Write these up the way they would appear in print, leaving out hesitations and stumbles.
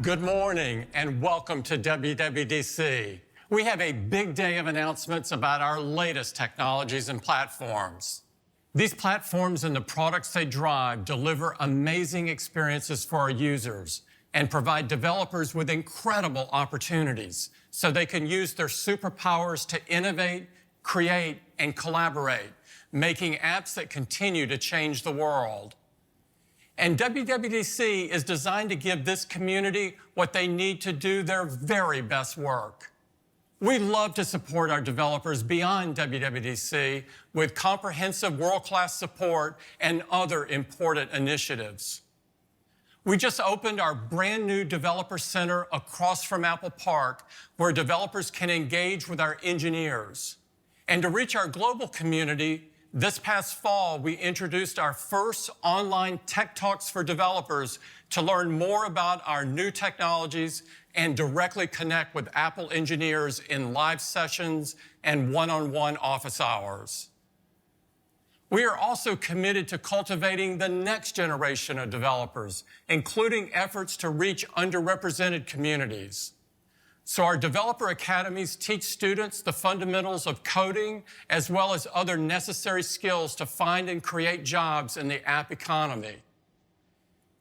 Good morning and welcome to WWDC. We have a big day of announcements about our latest technologies and platforms. These platforms and the products they drive deliver amazing experiences for our users and provide developers with incredible opportunities so they can use their superpowers to innovate, create, and collaborate, making apps that continue to change the world. And WWDC is designed to give this community what they need to do their very best work. We love to support our developers beyond WWDC with comprehensive world-class support and other important initiatives. We just opened our brand new Developer Center across from Apple Park, where developers can engage with our engineers. And to reach our global community, this past fall, we introduced our first online Tech Talks for developers to learn more about our new technologies and directly connect with Apple engineers in live sessions and one-on-one office hours. We are also committed to cultivating the next generation of developers, including efforts to reach underrepresented communities. So our developer academies teach students the fundamentals of coding as well as other necessary skills to find and create jobs in the app economy.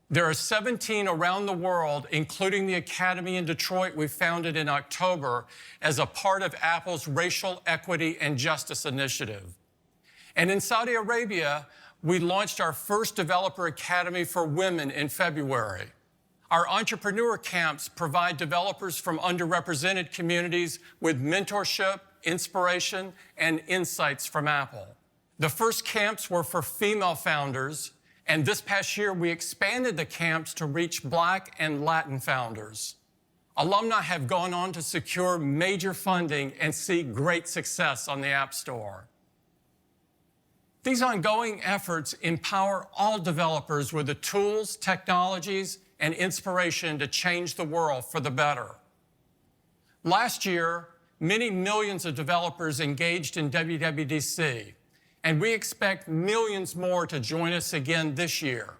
There are 17 around the world, including the academy in Detroit we founded in October as a part of Apple's Racial Equity and Justice Initiative. And in Saudi Arabia, we launched our first developer academy for women in February. Our entrepreneur camps provide developers from underrepresented communities with mentorship, inspiration, and insights from Apple. The first camps were for female founders, and this past year we expanded the camps to reach Black and Latin founders. Alumni have gone on to secure major funding and see great success on the App Store. These ongoing efforts empower all developers with the tools, technologies, and inspiration to change the world for the better. Last year, many millions of developers engaged in WWDC, and we expect millions more to join us again this year.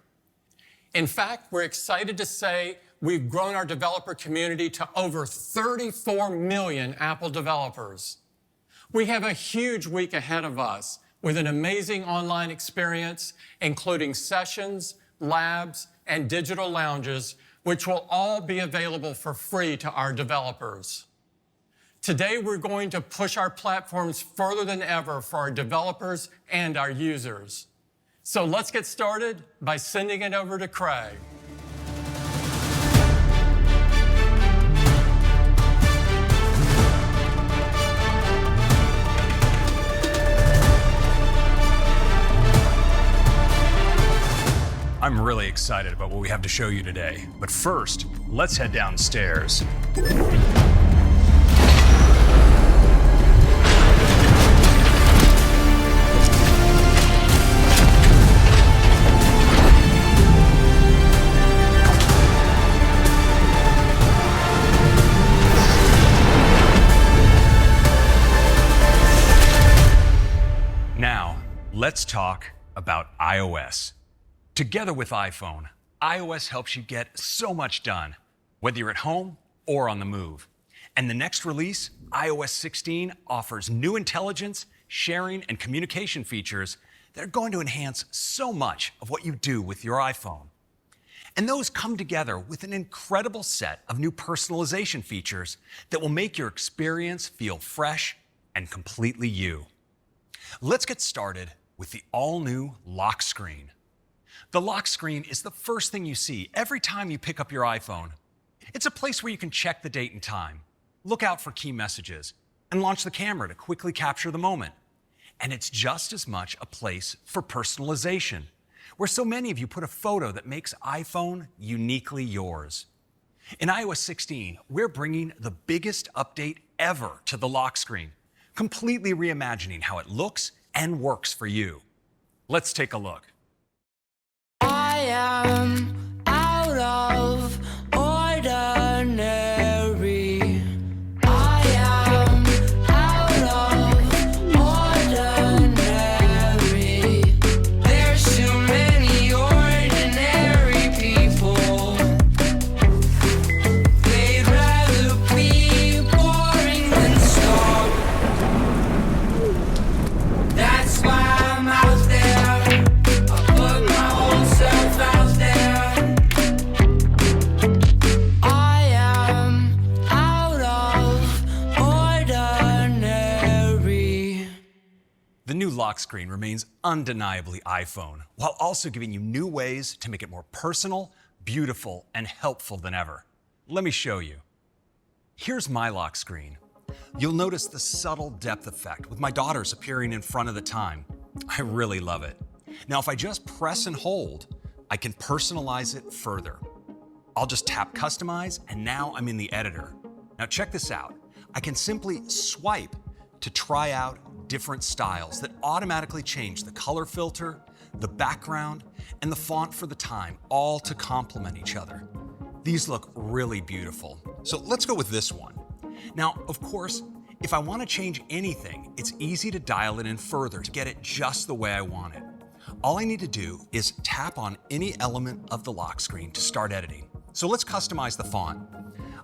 In fact, we're excited to say we've grown our developer community to over 34 million Apple developers. We have a huge week ahead of us with an amazing online experience, including sessions, labs, and digital lounges, which will all be available for free to our developers. Today, we're going to push our platforms further than ever for our developers and our users. So let's get started by sending it over to Craig. I'm really excited about what we have to show you today. But first, let's head downstairs. Now, let's talk about iOS. Together with iPhone, iOS helps you get so much done, whether you're at home or on the move. And the next release, iOS 16, offers new intelligence, sharing, and communication features that are going to enhance so much of what you do with your iPhone. And those come together with an incredible set of new personalization features that will make your experience feel fresh and completely you. Let's get started with the all-new lock screen. The lock screen is the first thing you see every time you pick up your iPhone. It's a place where you can check the date and time, look out for key messages, and launch the camera to quickly capture the moment. And it's just as much a place for personalization, where so many of you put a photo that makes iPhone uniquely yours. In iOS 16, we're bringing the biggest update ever to the lock screen, completely reimagining how it looks and works for you. Let's take a look. I am out of ordinary. I am out of ordinary. There's too many ordinary people. lock screen remains undeniably iPhone, while also giving you new ways to make it more personal, beautiful, and helpful than ever. Let me show you. Here's my lock screen. You'll notice the subtle depth effect with my daughters appearing in front of the time. I really love it. Now, if I just press and hold, I can personalize it further. I'll just tap Customize, and now I'm in the editor. Now check this out. I can simply swipe to try out different styles that automatically change the color filter, the background, and the font for the time, all to complement each other. These look really beautiful. So let's go with this one. Now, of course, if I want to change anything, it's easy to dial it in further to get it just the way I want it. All I need to do is tap on any element of the lock screen to start editing. So let's customize the font.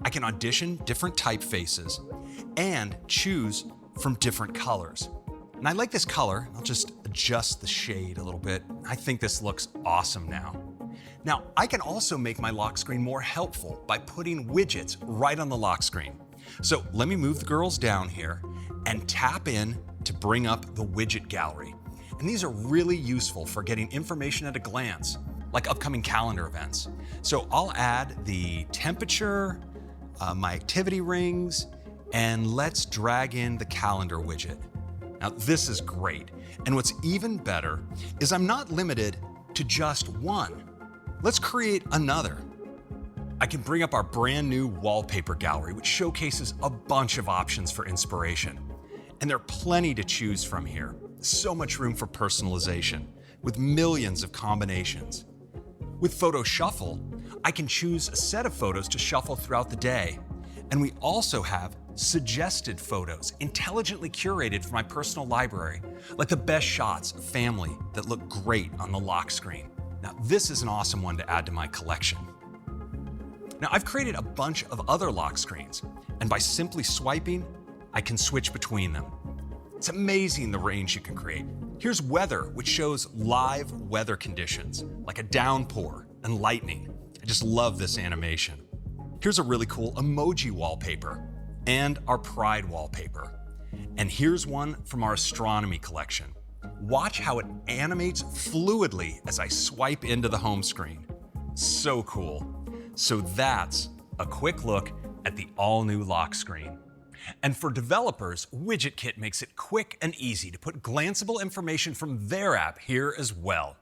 I can audition different typefaces and choose from different colors. And I like this color. I'll just adjust the shade a little bit. I think this looks awesome now. Now, I can also make my lock screen more helpful by putting widgets right on the lock screen. So let me move the girls down here and tap in to bring up the widget gallery. And these are really useful for getting information at a glance, like upcoming calendar events. So I'll add the temperature, my activity rings, and let's drag in the calendar widget. Now this is great. And what's even better is I'm not limited to just one. Let's create another. I can bring up our brand new wallpaper gallery, which showcases a bunch of options for inspiration. And there are plenty to choose from here. So much room for personalization, with millions of combinations. With Photo Shuffle, I can choose a set of photos to shuffle throughout the day. And we also have suggested photos, intelligently curated for my personal library, like the best shots of family that look great on the lock screen. Now, this is an awesome one to add to my collection. Now, I've created a bunch of other lock screens, and by simply swiping, I can switch between them. It's amazing the range you can create. Here's weather, which shows live weather conditions, like a downpour and lightning. I just love this animation. Here's a really cool emoji wallpaper and our Pride wallpaper. And here's one from our astronomy collection. Watch how it animates fluidly as I swipe into the home screen. So cool. So that's a quick look at the all-new lock screen. And for developers, WidgetKit makes it quick and easy to put glanceable information from their app here as well.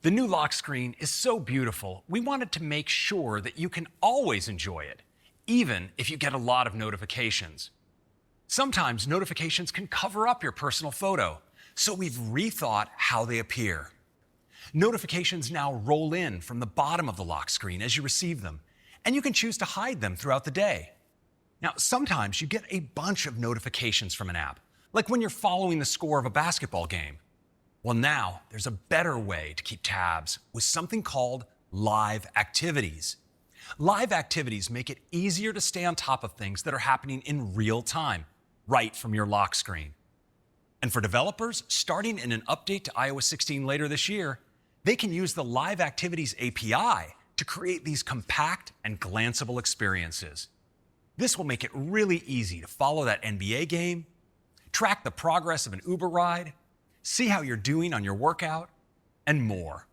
The new lock screen is so beautiful, we wanted to make sure that you can always enjoy it, even if you get a lot of notifications. Sometimes notifications can cover up your personal photo, so we've rethought how they appear. Notifications now roll in from the bottom of the lock screen as you receive them, and you can choose to hide them throughout the day. Now, sometimes you get a bunch of notifications from an app, like when you're following the score of a basketball game. Well, now there's a better way to keep tabs with something called live activities. Live activities make it easier to stay on top of things that are happening in real time, right from your lock screen. And for developers, starting in an update to iOS 16 later this year, they can use the Live Activities API to create these compact and glanceable experiences. This will make it really easy to follow that NBA game, track the progress of an Uber ride, see how you're doing on your workout, and more.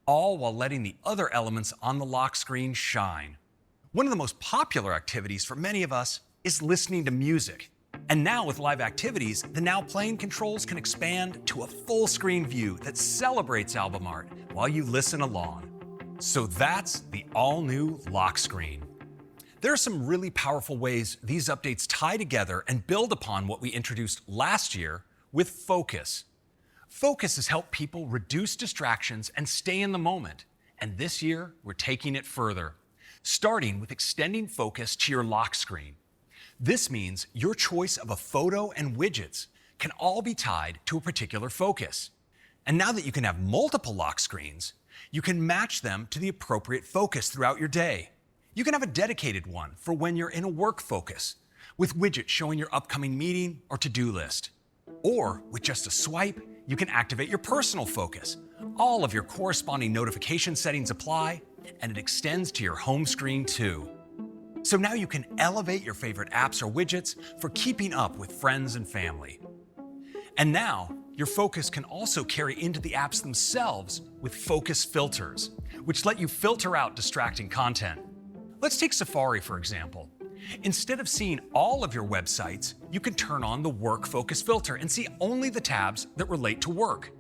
All while letting the other elements on the lock screen shine. One of the most popular activities for many of us is listening to music. And now with Live Activities, the Now Playing controls can expand to a full screen view that celebrates album art while you listen along. So that's the all-new lock screen. There are some really powerful ways these updates tie together and build upon what we introduced last year with Focus. Focus has helped people reduce distractions and stay in the moment. And this year, we're taking it further, starting with extending focus to your lock screen. This means your choice of a photo and widgets can all be tied to a particular focus. And now that you can have multiple lock screens, you can match them to the appropriate focus throughout your day. You can have a dedicated one for when you're in a work focus, with widgets showing your upcoming meeting or to-do list. Or with just a swipe, you can activate your personal focus. All of your corresponding notification settings apply, and it extends to your home screen too. So now you can elevate your favorite apps or widgets for keeping up with friends and family. And now, Your focus can also carry into the apps themselves with focus filters, which let you filter out distracting content. Let's take Safari, for example. Instead of seeing all of your websites, you can turn on the Work Focus filter and see only the tabs that relate to work.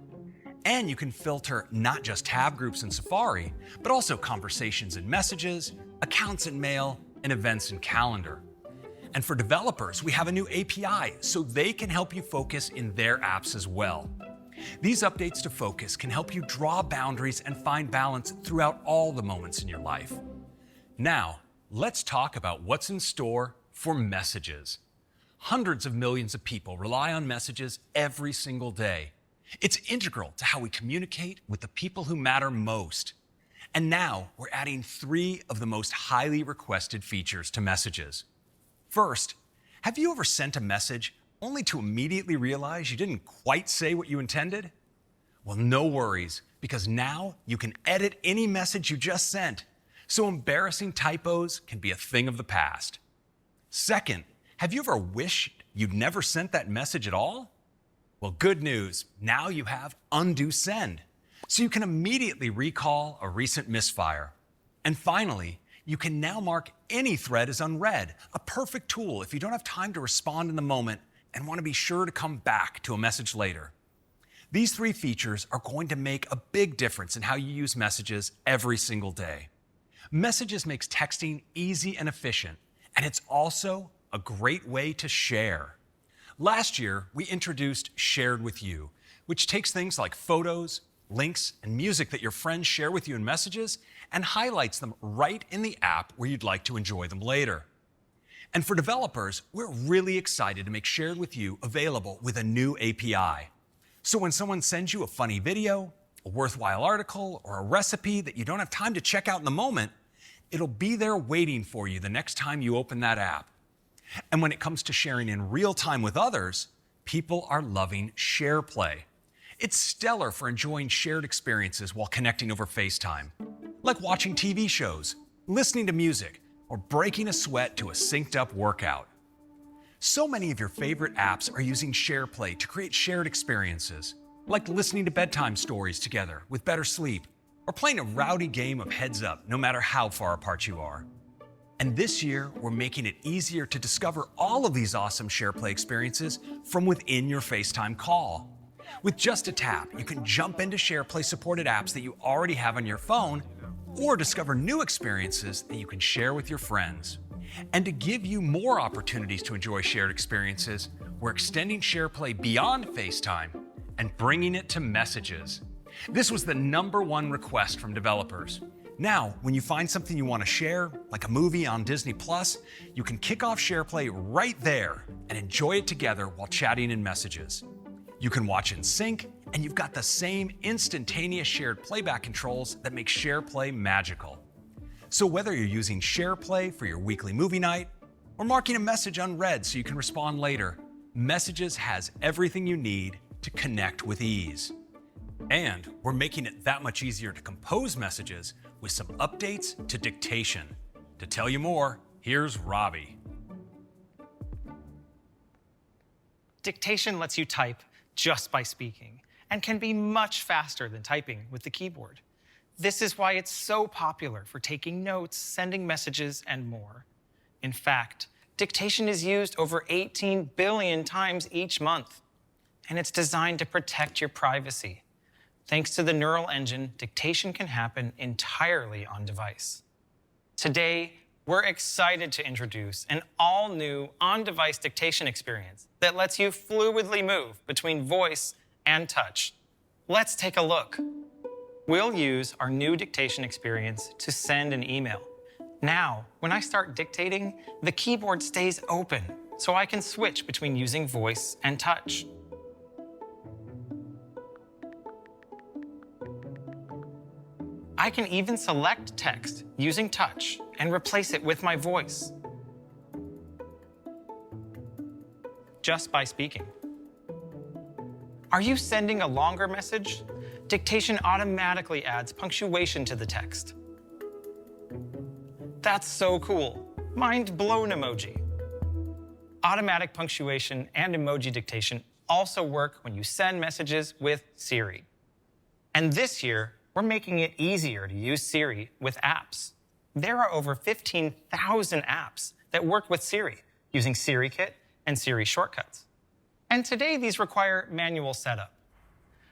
And you can filter not just tab groups in Safari, but also conversations and messages, accounts and mail, and events and calendar. And for developers, we have a new API so they can help you focus in their apps as well. These updates to Focus can help you draw boundaries and find balance throughout all the moments in your life. Now, let's talk about what's in store for messages. Hundreds of millions of people rely on messages every single day. It's integral to how we communicate with the people who matter most. And now we're adding 3 of the most highly requested features to messages. First, have you ever sent a message only to immediately realize you didn't quite say what you intended? Well, no worries, because now you can edit any message you just sent, so embarrassing typos can be a thing of the past. Second, have you ever wished you'd never sent that message at all? Well, good news, now you have undo send, so you can immediately recall a recent misfire. And finally, you can now mark any thread as unread, a perfect tool if you don't have time to respond in the moment and want to be sure to come back to a message later. These 3 features are going to make a big difference in how you use messages every single day. Messages makes texting easy and efficient, and it's also a great way to share. Last year, we introduced Shared With You, which takes things like photos, links, and music that your friends share with you in messages and highlights them right in the app where you'd like to enjoy them later. And for developers, we're really excited to make Shared With You available with a new API. So when someone sends you a funny video, a worthwhile article, or a recipe that you don't have time to check out in the moment, it'll be there waiting for you the next time you open that app. And when it comes to sharing in real time with others, people are loving SharePlay. It's stellar for enjoying shared experiences while connecting over FaceTime, like watching TV shows, listening to music, or breaking a sweat to a synced-up workout. So many of your favorite apps are using SharePlay to create shared experiences, like listening to bedtime stories together with better sleep, or playing a rowdy game of Heads Up no matter how far apart you are. And this year, we're making it easier to discover all of these awesome SharePlay experiences from within your FaceTime call. With just a tap, you can jump into SharePlay-supported apps that you already have on your phone, or discover new experiences that you can share with your friends. And to give you more opportunities to enjoy shared experiences, we're extending SharePlay beyond FaceTime and bringing it to messages. This was the #1 request from developers. Now, when you find something you want to share, like a movie on Disney+, you can kick off SharePlay right there and enjoy it together while chatting in messages. You can watch in sync, and you've got the same instantaneous shared playback controls that make SharePlay magical. So whether you're using SharePlay for your weekly movie night, or marking a message unread so you can respond later, Messages has everything you need to connect with ease. And we're making it that much easier to compose messages with some updates to dictation. To tell you more, here's Robbie. Dictation lets you type just by speaking and can be much faster than typing with the keyboard. This is why it's so popular for taking notes, sending messages, and more. In fact, dictation is used over 18 billion times each month, and it's designed to protect your privacy. Thanks to the neural engine, dictation can happen entirely on device. Today, we're excited to introduce an all-new on-device dictation experience that lets you fluidly move between voice and touch. Let's take a look. We'll use our new dictation experience to send an email. Now, when I start dictating, the keyboard stays open, so I can switch between using voice and touch. I can even select text using touch and replace it with my voice just by speaking. Are you sending a longer message? Dictation automatically adds punctuation to the text. That's so cool. Mind blown emoji. Automatic punctuation and emoji dictation also work when you send messages with Siri. And this year, we're making it easier to use Siri with apps. There are over 15,000 apps that work with Siri using SiriKit and Siri shortcuts. And today, these require manual setup.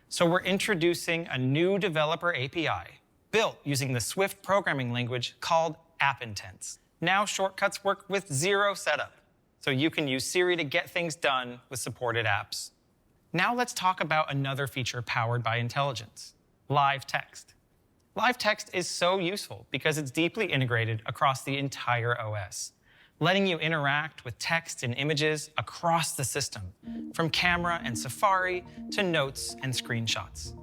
So we're introducing a new developer API built using the Swift programming language called App Intents. Now shortcuts work with zero setup, so you can use Siri to get things done with supported apps. Now let's talk about another feature powered by intelligence, live text. Live text is so useful because it's deeply integrated across the entire OS, letting you interact with text and images across the system, from camera and Safari to notes and screenshots.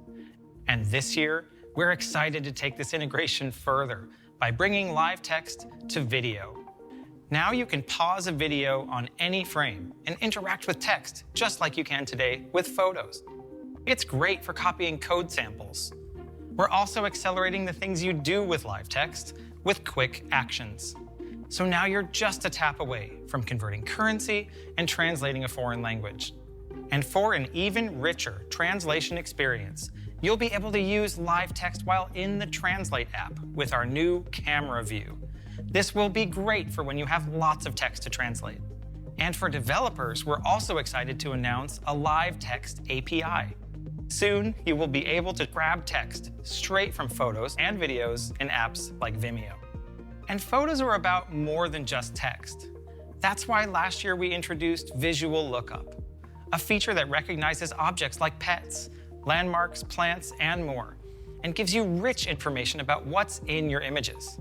And this year, we're excited to take this integration further by bringing live text to video. Now you can pause a video on any frame and interact with text just like you can today with photos. It's great for copying code samples. We're also accelerating the things you do with live text with quick actions. So now you're just a tap away from converting currency and translating a foreign language. And for an even richer translation experience, you'll be able to use live text while in the Translate app with our new camera view. This will be great for when you have lots of text to translate. And for developers, we're also excited to announce a live text API. Soon, you will be able to grab text straight from photos and videos in apps like Vimeo. And photos are about more than just text. That's why last year we introduced Visual Lookup, a feature that recognizes objects like pets, landmarks, plants, and more, and gives you rich information about what's in your images.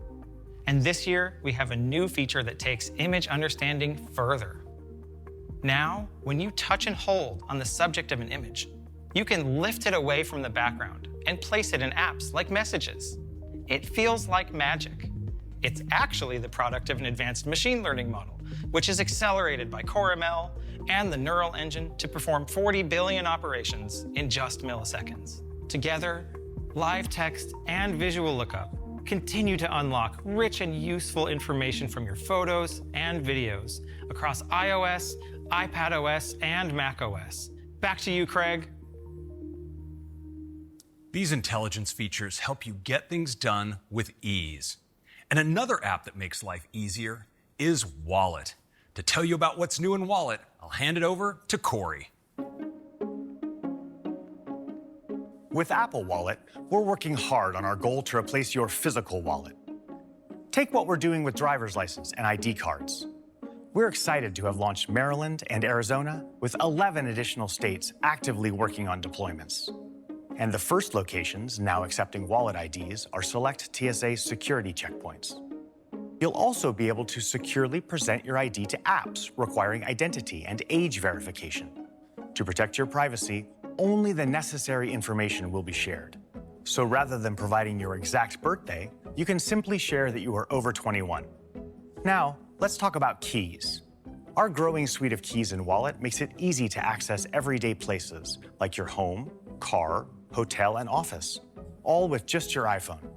And this year, we have a new feature that takes image understanding further. Now, when you touch and hold on the subject of an image, you can lift it away from the background and place it in apps like Messages. It feels like magic. It's actually the product of an advanced machine learning model, which is accelerated by CoreML and the neural engine to perform 40 billion operations in just milliseconds. Together, live text and visual lookup continue to unlock rich and useful information from your photos and videos across iOS, iPadOS, and macOS. Back to you, Craig. These intelligence features help you get things done with ease. And another app that makes life easier is Wallet. To tell you about what's new in Wallet, I'll hand it over to Corey. With Apple Wallet, we're working hard on our goal to replace your physical wallet. Take what we're doing with driver's license and ID cards. We're excited to have launched Maryland and Arizona, with 11 additional states actively working on deployments. And the first locations now accepting wallet IDs are select TSA security checkpoints. You'll also be able to securely present your ID to apps requiring identity and age verification. To protect your privacy, only the necessary information will be shared. So rather than providing your exact birthday, you can simply share that you are over 21. Now, let's talk about keys. Our growing suite of keys in Wallet makes it easy to access everyday places like your home, car, hotel, and office, all with just your iPhone.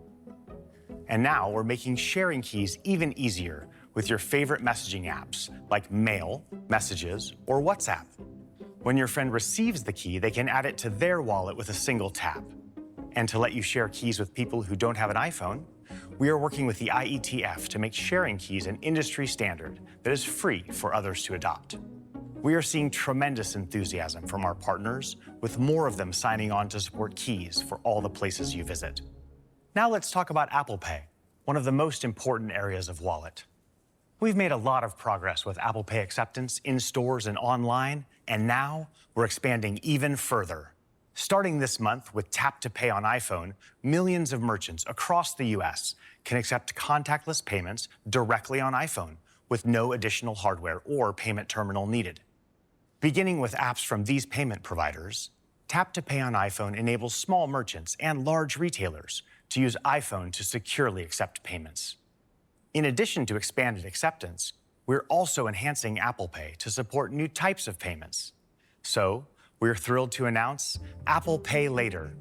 And now we're making sharing keys even easier with your favorite messaging apps like Mail, Messages, or WhatsApp. When your friend receives the key, they can add it to their wallet with a single tap. And to let you share keys with people who don't have an iPhone, we are working with the IETF to make sharing keys an industry standard that is free for others to adopt. We are seeing tremendous enthusiasm from our partners, with more of them signing on to support keys for all the places you visit. Now let's talk about Apple Pay, one of the most important areas of Wallet. We've made a lot of progress with Apple Pay acceptance in stores and online, and now we're expanding even further. Starting this month with Tap to Pay on iPhone, millions of merchants across the US can accept contactless payments directly on iPhone with no additional hardware or payment terminal needed. Beginning with apps from these payment providers, Tap to Pay on iPhone enables small merchants and large retailers to use iPhone to securely accept payments. In addition to expanded acceptance, we're also enhancing Apple Pay to support new types of payments. So, we're thrilled to announce Apple Pay Later.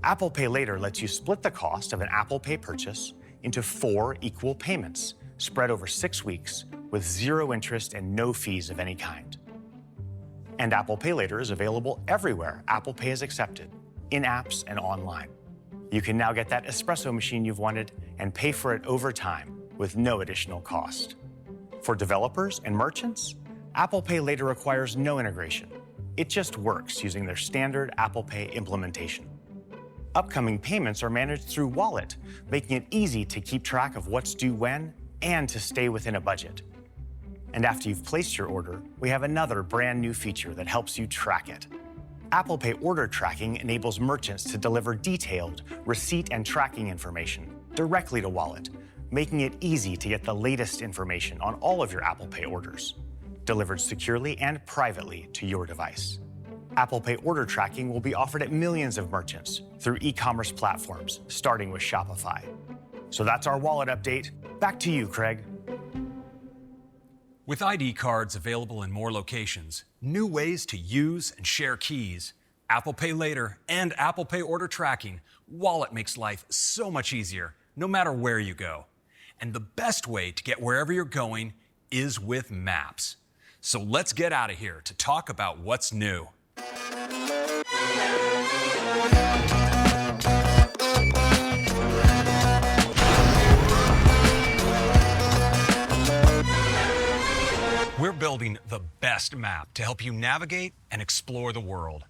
Apple Pay Later lets you split the cost of an Apple Pay purchase into 4 equal payments, spread over 6 weeks, with 0 interest and no fees of any kind. And Apple Pay Later is available everywhere Apple Pay is accepted, in apps and online. You can now get that espresso machine you've wanted and pay for it over time with no additional cost. For developers and merchants, Apple Pay Later requires no integration. It just works using their standard Apple Pay implementation. Upcoming payments are managed through Wallet, making it easy to keep track of what's due when and to stay within a budget. And after you've placed your order, we have another brand new feature that helps you track it. Apple Pay order tracking enables merchants to deliver detailed receipt and tracking information directly to Wallet, making it easy to get the latest information on all of your Apple Pay orders, delivered securely and privately to your device. Apple Pay order tracking will be offered at millions of merchants through e-commerce platforms, starting with Shopify. So that's our Wallet update. Back to you, Craig. With ID cards available in more locations, new ways to use and share keys, Apple Pay Later, and Apple Pay order tracking, Wallet makes life so much easier, no matter where you go. And the best way to get wherever you're going is with Maps. So let's get out of here to talk about what's new. We're building the best map to help you navigate and explore the world.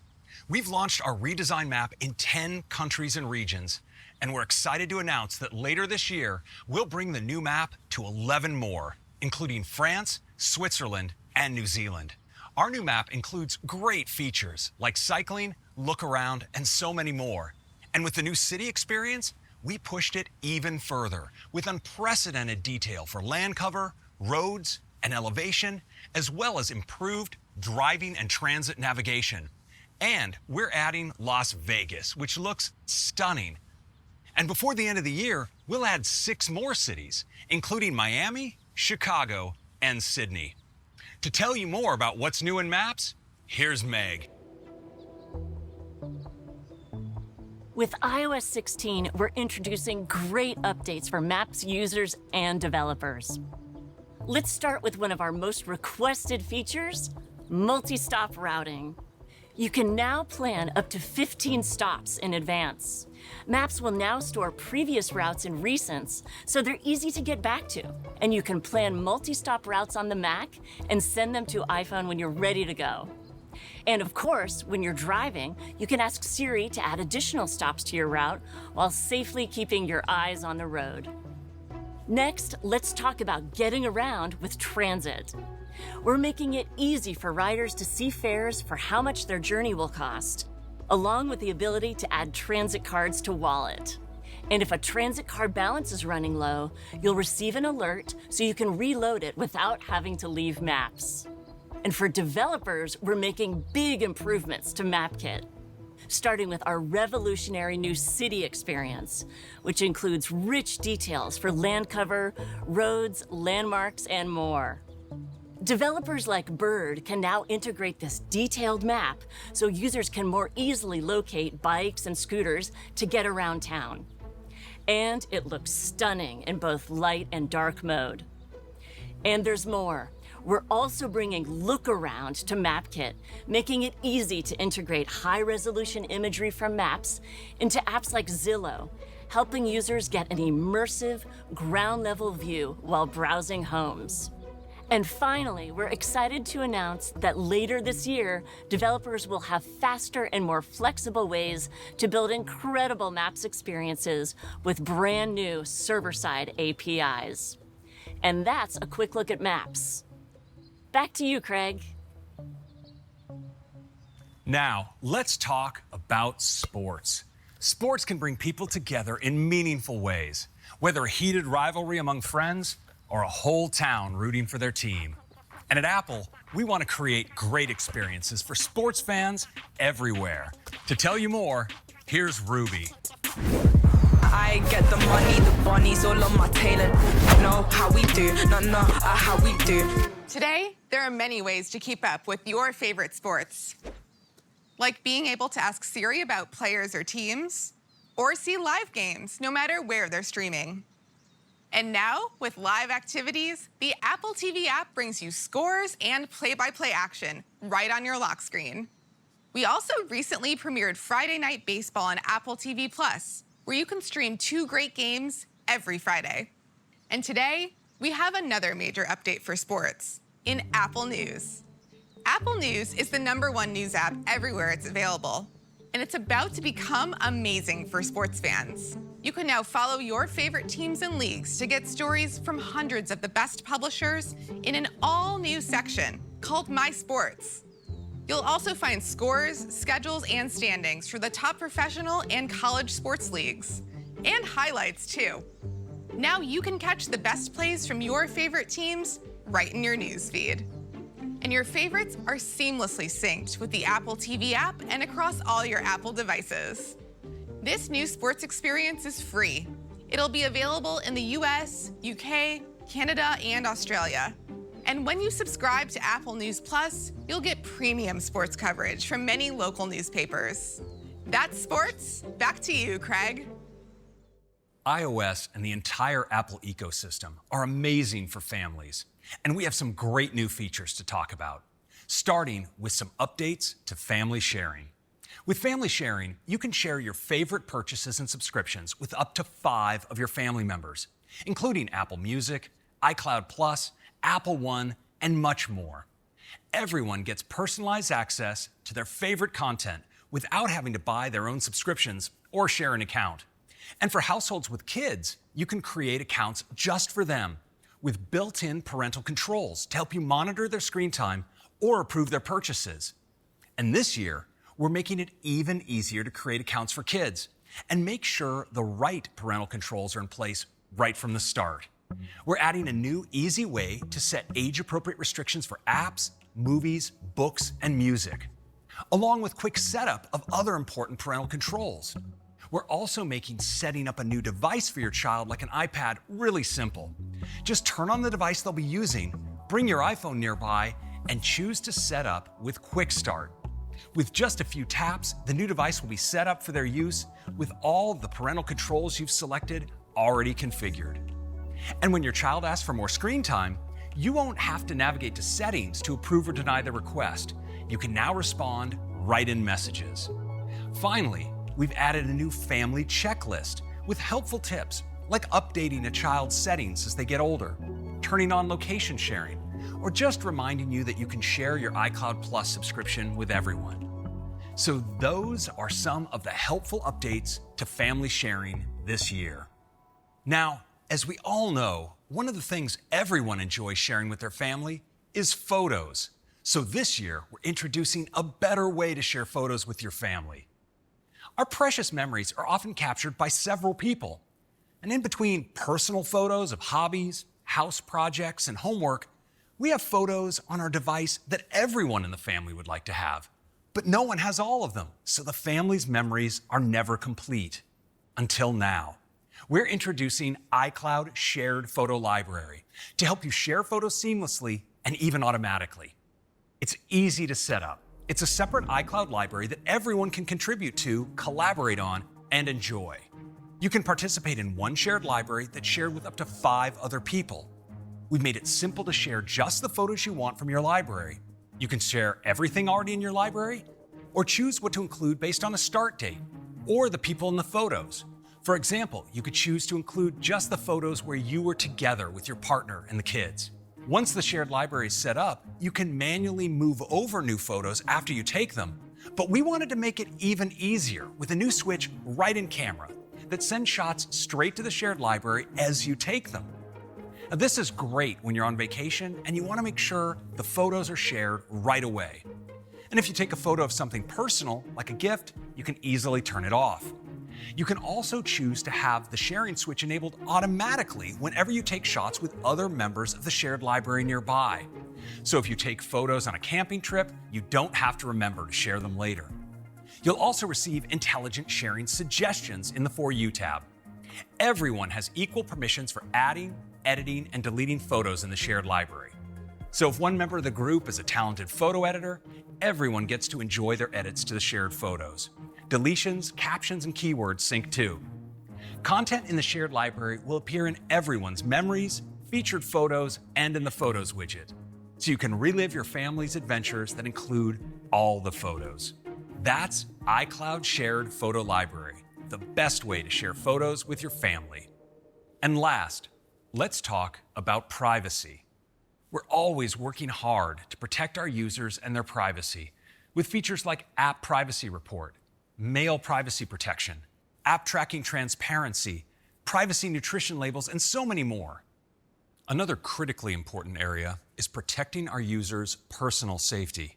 We've launched our redesigned map in 10 countries and regions, and we're excited to announce that later this year, we'll bring the new map to 11 more, including France, Switzerland, and New Zealand. Our new map includes great features like cycling, look around, and so many more. And with the new city experience, we pushed it even further with unprecedented detail for land cover, roads, and elevation, as well as improved driving and transit navigation. And we're adding Las Vegas, which looks stunning. And before the end of the year, we'll add 6 more cities, including Miami, Chicago, and Sydney. To tell you more about what's new in Maps, here's Meg. With iOS 16, we're introducing great updates for Maps users and developers. Let's start with one of our most requested features, multi-stop routing. You can now plan up to 15 stops in advance. Maps will now store previous routes in recents, so they're easy to get back to. And you can plan multi-stop routes on the Mac and send them to iPhone when you're ready to go. And of course, when you're driving, you can ask Siri to add additional stops to your route while safely keeping your eyes on the road. Next, let's talk about getting around with transit. We're making it easy for riders to see fares for how much their journey will cost, along with the ability to add transit cards to Wallet. And if a transit card balance is running low, you'll receive an alert so you can reload it without having to leave Maps. And for developers, we're making big improvements to MapKit, starting with our revolutionary new city experience, which includes rich details for land cover, roads, landmarks, and more. Developers like Bird can now integrate this detailed map so users can more easily locate bikes and scooters to get around town. And it looks stunning in both light and dark mode. And there's more. We're also bringing Look Around to MapKit, making it easy to integrate high-resolution imagery from maps into apps like Zillow, helping users get an immersive, ground-level view while browsing homes. And finally, we're excited to announce that later this year, developers will have faster and more flexible ways to build incredible Maps experiences with brand new server-side APIs. And that's a quick look at Maps. Back to you, Craig. Now, let's talk about sports. Sports can bring people together in meaningful ways, whether a heated rivalry among friends or a whole town rooting for their team. And at Apple, we want to create great experiences for sports fans everywhere. To tell you more, here's Ruby. I get the money, the bunnies all on my tail. Know how we do, how we do. Today, there are many ways to keep up with your favorite sports. Like being able to ask Siri about players or teams, or see live games no matter where they're streaming. And now, with live activities, the Apple TV app brings you scores and play-by-play action right on your lock screen. We also recently premiered Friday Night Baseball on Apple TV Plus, where you can stream 2 great games every Friday. And today, we have another major update for sports in Apple News. Apple News is the #1 news app everywhere it's available, and it's about to become amazing for sports fans. You can now follow your favorite teams and leagues to get stories from hundreds of the best publishers in an all-new section called My Sports. You'll also find scores, schedules, and standings for the top professional and college sports leagues, and highlights too. Now you can catch the best plays from your favorite teams right in your news feed. And your favorites are seamlessly synced with the Apple TV app and across all your Apple devices. This new sports experience is free. It'll be available in the US, UK, Canada, and Australia. And when you subscribe to Apple News Plus, you'll get premium sports coverage from many local newspapers. That's sports. Back to you, Craig. iOS and the entire Apple ecosystem are amazing for families, and we have some great new features to talk about, starting with some updates to family sharing. With family sharing, you can share your favorite purchases and subscriptions with up to 5 of your family members, including Apple Music, iCloud Plus, Apple One, and much more. Everyone gets personalized access to their favorite content without having to buy their own subscriptions or share an account. And for households with kids, you can create accounts just for them with built-in parental controls to help you monitor their screen time or approve their purchases. And this year, we're making it even easier to create accounts for kids and make sure the right parental controls are in place right from the start. We're adding a new, easy way to set age-appropriate restrictions for apps, movies, books, and music, along with quick setup of other important parental controls. We're also making setting up a new device for your child, like an iPad, really simple. Just turn on the device they'll be using, bring your iPhone nearby, and choose to set up with Quick Start. With just a few taps, the new device will be set up for their use with all the parental controls you've selected already configured. And when your child asks for more screen time, you won't have to navigate to settings to approve or deny their request. You can now respond right in Messages. Finally, we've added a new family checklist with helpful tips like updating a child's settings as they get older, turning on location sharing, or just reminding you that you can share your iCloud Plus subscription with everyone. So those are some of the helpful updates to family sharing this year. Now, as we all know, one of the things everyone enjoys sharing with their family is photos. So this year, we're introducing a better way to share photos with your family. Our precious memories are often captured by several people. And in between personal photos of hobbies, house projects, and homework, we have photos on our device that everyone in the family would like to have. But no one has all of them, so the family's memories are never complete. Until now. We're introducing iCloud Shared Photo Library to help you share photos seamlessly and even automatically. It's easy to set up. It's a separate iCloud library that everyone can contribute to, collaborate on, and enjoy. You can participate in one shared library that's shared with up to 5 other people. We've made it simple to share just the photos you want from your library. You can share everything already in your library, or choose what to include based on the start date, or the people in the photos. For example, you could choose to include just the photos where you were together with your partner and the kids. Once the shared library is set up, you can manually move over new photos after you take them, but we wanted to make it even easier with a new switch right in camera that sends shots straight to the shared library as you take them. Now, this is great when you're on vacation and you want to make sure the photos are shared right away. And if you take a photo of something personal, like a gift, you can easily turn it off. You can also choose to have the sharing switch enabled automatically whenever you take shots with other members of the shared library nearby. So if you take photos on a camping trip, you don't have to remember to share them later. You'll also receive intelligent sharing suggestions in the For You tab. Everyone has equal permissions for adding, editing, and deleting photos in the shared library. So if one member of the group is a talented photo editor, everyone gets to enjoy their edits to the shared photos. Deletions, captions, and keywords sync too. Content in the shared library will appear in everyone's memories, featured photos, and in the Photos widget, so you can relive your family's adventures that include all the photos. That's iCloud Shared Photo Library, the best way to share photos with your family. And last, let's talk about privacy. We're always working hard to protect our users and their privacy with features like App Privacy Report, Mail Privacy Protection, App Tracking Transparency, Privacy Nutrition Labels, and so many more. Another critically important area is protecting our users' personal safety.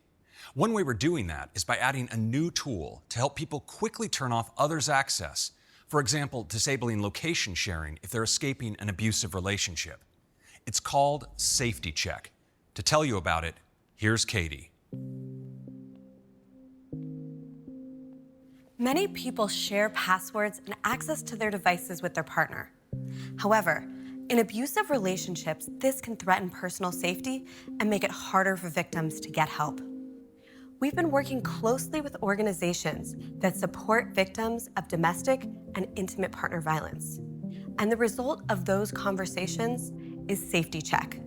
One way we're doing that is by adding a new tool to help people quickly turn off others' access. For example, disabling location sharing if they're escaping an abusive relationship. It's called Safety Check. To tell you about it, here's Katie. Many people share passwords and access to their devices with their partner. However, in abusive relationships, this can threaten personal safety and make it harder for victims to get help. We've been working closely with organizations that support victims of domestic and intimate partner violence. And the result of those conversations is Safety Check,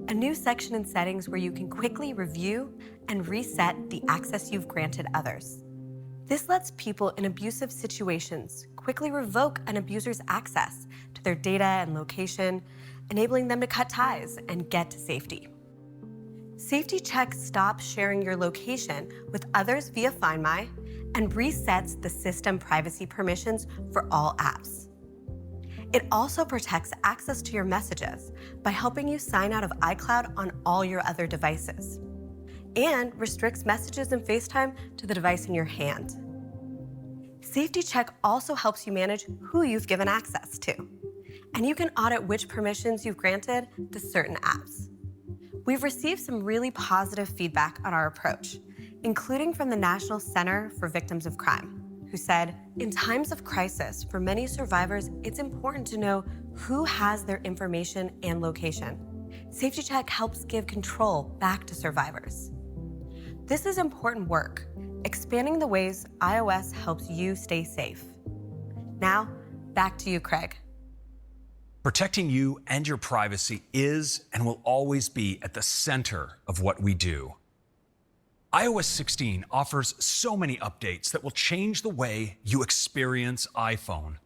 a new section in settings where you can quickly review and reset the access you've granted others. This lets people in abusive situations quickly revoke an abuser's access to their data and location, enabling them to cut ties and get to safety. Safety Check stops sharing your location with others via Find My and resets the system privacy permissions for all apps. It also protects access to your messages by helping you sign out of iCloud on all your other devices, and restricts messages in FaceTime to the device in your hand. Safety Check also helps you manage who you've given access to, and you can audit which permissions you've granted to certain apps. We've received some really positive feedback on our approach, including from the National Center for Victims of Crime, who said, in times of crisis, for many survivors, it's important to know who has their information and location. Safety Check helps give control back to survivors. This is important work, expanding the ways iOS helps you stay safe. Now, back to you, Craig. Protecting you and your privacy is and will always be at the center of what we do. iOS 16 offers so many updates that will change the way you experience iPhone.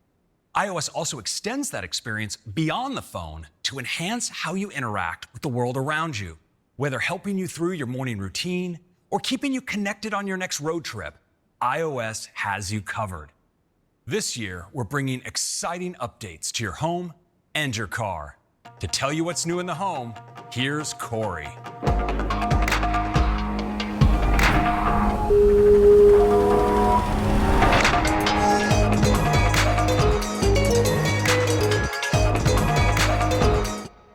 iOS also extends that experience beyond the phone to enhance how you interact with the world around you, whether helping you through your morning routine or keeping you connected on your next road trip. iOS has you covered. This year, we're bringing exciting updates to your home and your car. To tell you what's new in the home, here's Corey.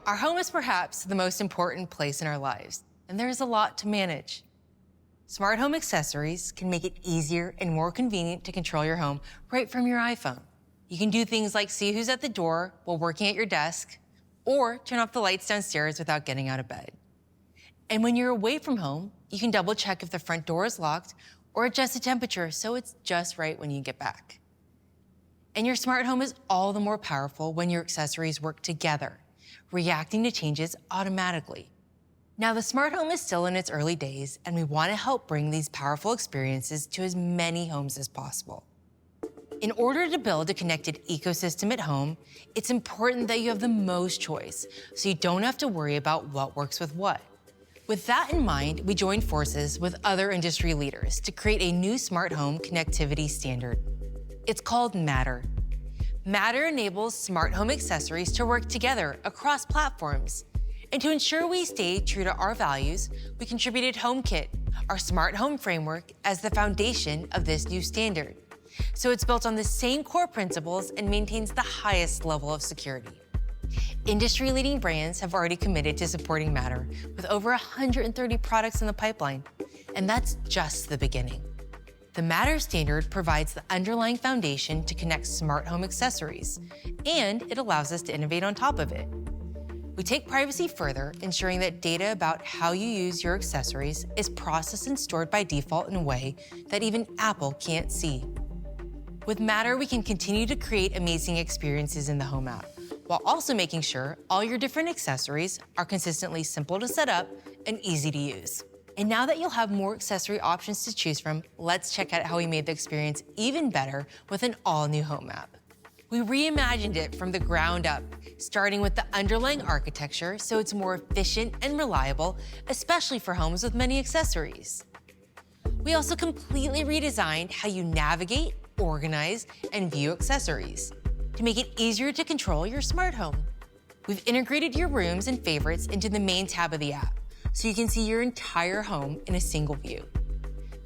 Our home is perhaps the most important place in our lives, and there is a lot to manage. Smart home accessories can make it easier and more convenient to control your home right from your iPhone. You can do things like see who's at the door while working at your desk, or turn off the lights downstairs without getting out of bed. And when you're away from home, you can double check if the front door is locked or adjust the temperature so it's just right when you get back. And your smart home is all the more powerful when your accessories work together, reacting to changes automatically. Now, the smart home is still in its early days, and we want to help bring these powerful experiences to as many homes as possible. In order to build a connected ecosystem at home, it's important that you have the most choice, so you don't have to worry about what works with what. With that in mind, we joined forces with other industry leaders to create a new smart home connectivity standard. It's called Matter. Matter enables smart home accessories to work together across platforms. And to ensure we stay true to our values, we contributed HomeKit, our smart home framework, as the foundation of this new standard. So it's built on the same core principles and maintains the highest level of security. Industry-leading brands have already committed to supporting Matter with over 130 products in the pipeline, and that's just the beginning. The Matter standard provides the underlying foundation to connect smart home accessories, and it allows us to innovate on top of it. We take privacy further, ensuring that data about how you use your accessories is processed and stored by default in a way that even Apple can't see. With Matter, we can continue to create amazing experiences in the Home app, while also making sure all your different accessories are consistently simple to set up and easy to use. And now that you'll have more accessory options to choose from, let's check out how we made the experience even better with an all-new Home app. We reimagined it from the ground up, starting with the underlying architecture so it's more efficient and reliable, especially for homes with many accessories. We also completely redesigned how you navigate, organize, and view accessories to make it easier to control your smart home. We've integrated your rooms and favorites into the main tab of the app, so you can see your entire home in a single view.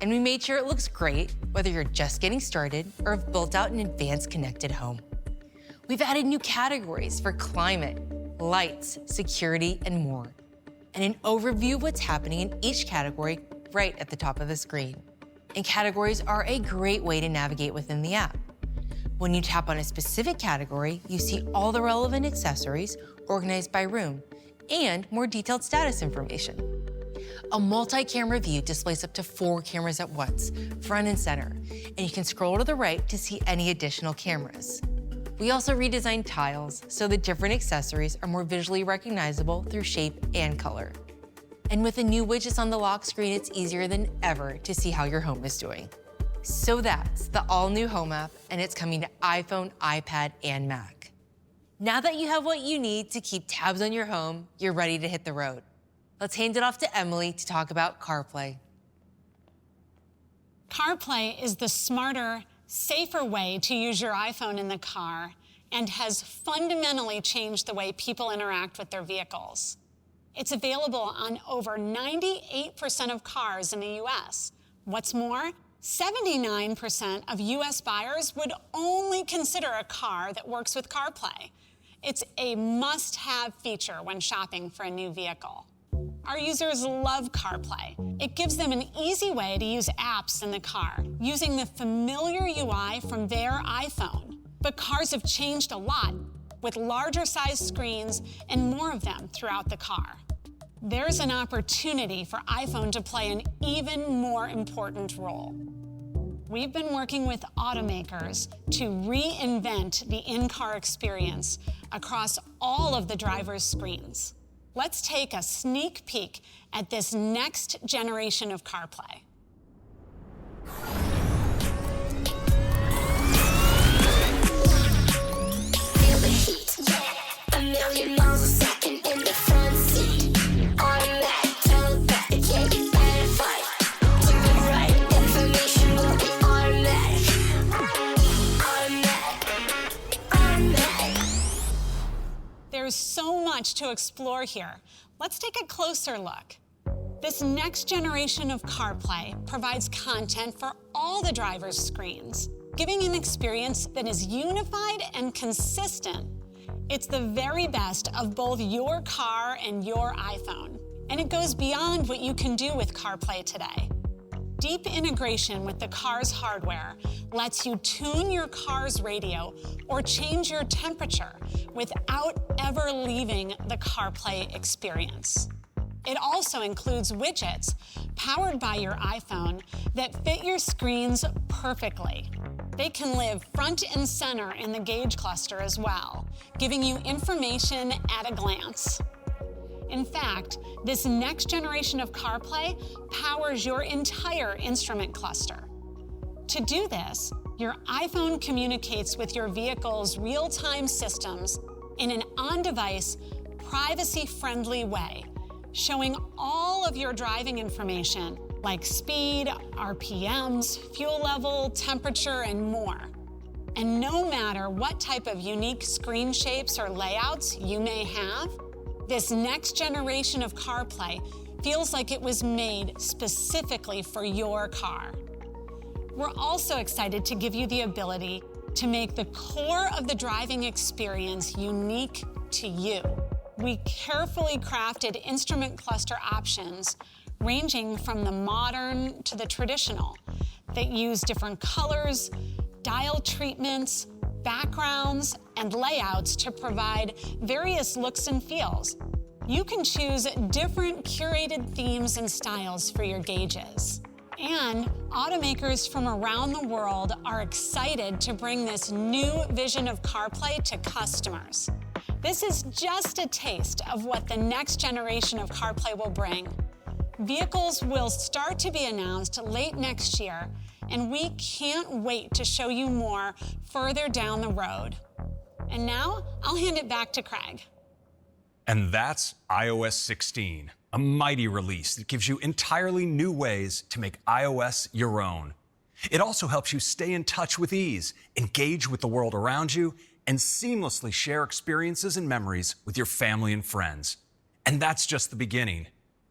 And we made sure it looks great, whether you're just getting started or have built out an advanced connected home. We've added new categories for climate, lights, security, and more, and an overview of what's happening in each category right at the top of the screen. And categories are a great way to navigate within the app. When you tap on a specific category, you see all the relevant accessories organized by room and more detailed status information. A multi-camera view displays up to 4 cameras at once, front and center, and you can scroll to the right to see any additional cameras. We also redesigned tiles so the different accessories are more visually recognizable through shape and color. And with the new widgets on the lock screen, it's easier than ever to see how your home is doing. So that's the all-new Home app, and it's coming to iPhone, iPad, and Mac. Now that you have what you need to keep tabs on your home, you're ready to hit the road. Let's hand it off to Emily to talk about CarPlay. CarPlay is the smarter, safer way to use your iPhone in the car and has fundamentally changed the way people interact with their vehicles. It's available on over 98% of cars in the US. What's more, 79% of US buyers would only consider a car that works with CarPlay. It's a must-have feature when shopping for a new vehicle. Our users love CarPlay. It gives them an easy way to use apps in the car, using the familiar UI from their iPhone. But cars have changed a lot, with larger size screens and more of them throughout the car. There's an opportunity for iPhone to play an even more important role. We've been working with automakers to reinvent the in-car experience across all of the driver's screens. Let's take a sneak peek at this next generation of CarPlay. Feel the heat, yeah. 1,000,000 miles a second in the front seat. Automatic, telepathic, yeah, you better fight. Do it right, information will be automatic. Automatic. There's so much to explore here. Let's take a closer look. This next generation of CarPlay provides content for all the driver's screens, giving an experience that is unified and consistent. It's the very best of both your car and your iPhone, and it goes beyond what you can do with CarPlay today. Deep integration with the car's hardware lets you tune your car's radio or change your temperature without ever leaving the CarPlay experience. It also includes widgets powered by your iPhone that fit your screens perfectly. They can live front and center in the gauge cluster as well, giving you information at a glance. In fact, this next generation of CarPlay powers your entire instrument cluster. To do this, your iPhone communicates with your vehicle's real-time systems in an on-device, privacy-friendly way, showing all of your driving information like speed, RPMs, fuel level, temperature, and more. And no matter what type of unique screen shapes or layouts you may have, this next generation of CarPlay feels like it was made specifically for your car. We're also excited to give you the ability to make the core of the driving experience unique to you. We carefully crafted instrument cluster options ranging from the modern to the traditional that use different colors, dial treatments, backgrounds, and layouts to provide various looks and feels. You can choose different curated themes and styles for your gauges. And automakers from around the world are excited to bring this new vision of CarPlay to customers. This is just a taste of what the next generation of CarPlay will bring. Vehicles will start to be announced late next year, and we can't wait to show you more further down the road. And now, I'll hand it back to Craig. And that's iOS 16, a mighty release that gives you entirely new ways to make iOS your own. It also helps you stay in touch with ease, engage with the world around you, and seamlessly share experiences and memories with your family and friends. And that's just the beginning.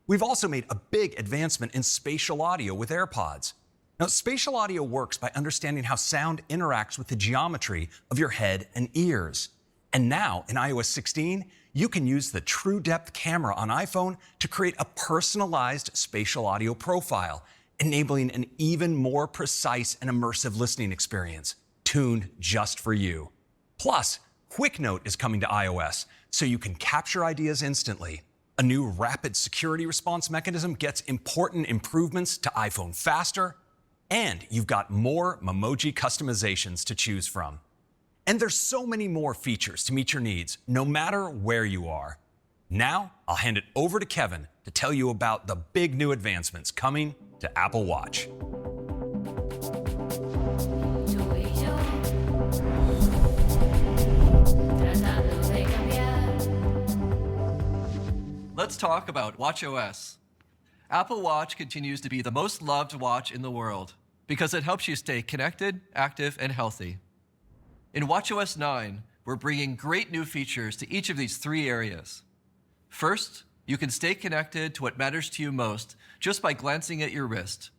We've also made a big advancement in spatial audio with AirPods. Now, spatial audio works by understanding how sound interacts with the geometry of your head and ears. And now, in iOS 16, you can use the True Depth camera on iPhone to create a personalized spatial audio profile, enabling an even more precise and immersive listening experience, tuned just for you. Plus, Quick Note is coming to iOS, so you can capture ideas instantly. A new rapid security response mechanism gets important improvements to iPhone faster, and you've got more Memoji customizations to choose from. And there's so many more features to meet your needs, no matter where you are. Now, I'll hand it over to Kevin to tell you about the big new advancements coming to Apple Watch. Let's talk about watchOS. Apple Watch continues to be the most loved watch in the world because it helps you stay connected, active, and healthy. In watchOS 9, we're bringing great new features to each of these three areas. First, you can stay connected to what matters to you most just by glancing at your wrist,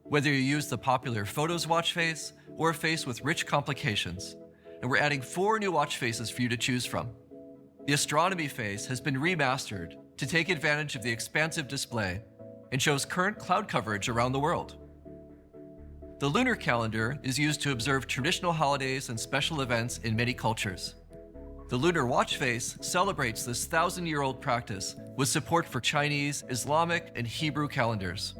whether you use the popular Photos watch face or a face with rich complications. And we're adding 4 new watch faces for you to choose from. The Astronomy face has been remastered to take advantage of the expansive display and shows current cloud coverage around the world. The Lunar Calendar is used to observe traditional holidays and special events in many cultures. The Lunar Watch Face celebrates this 1,000-year-old practice with support for Chinese, Islamic, and Hebrew calendars.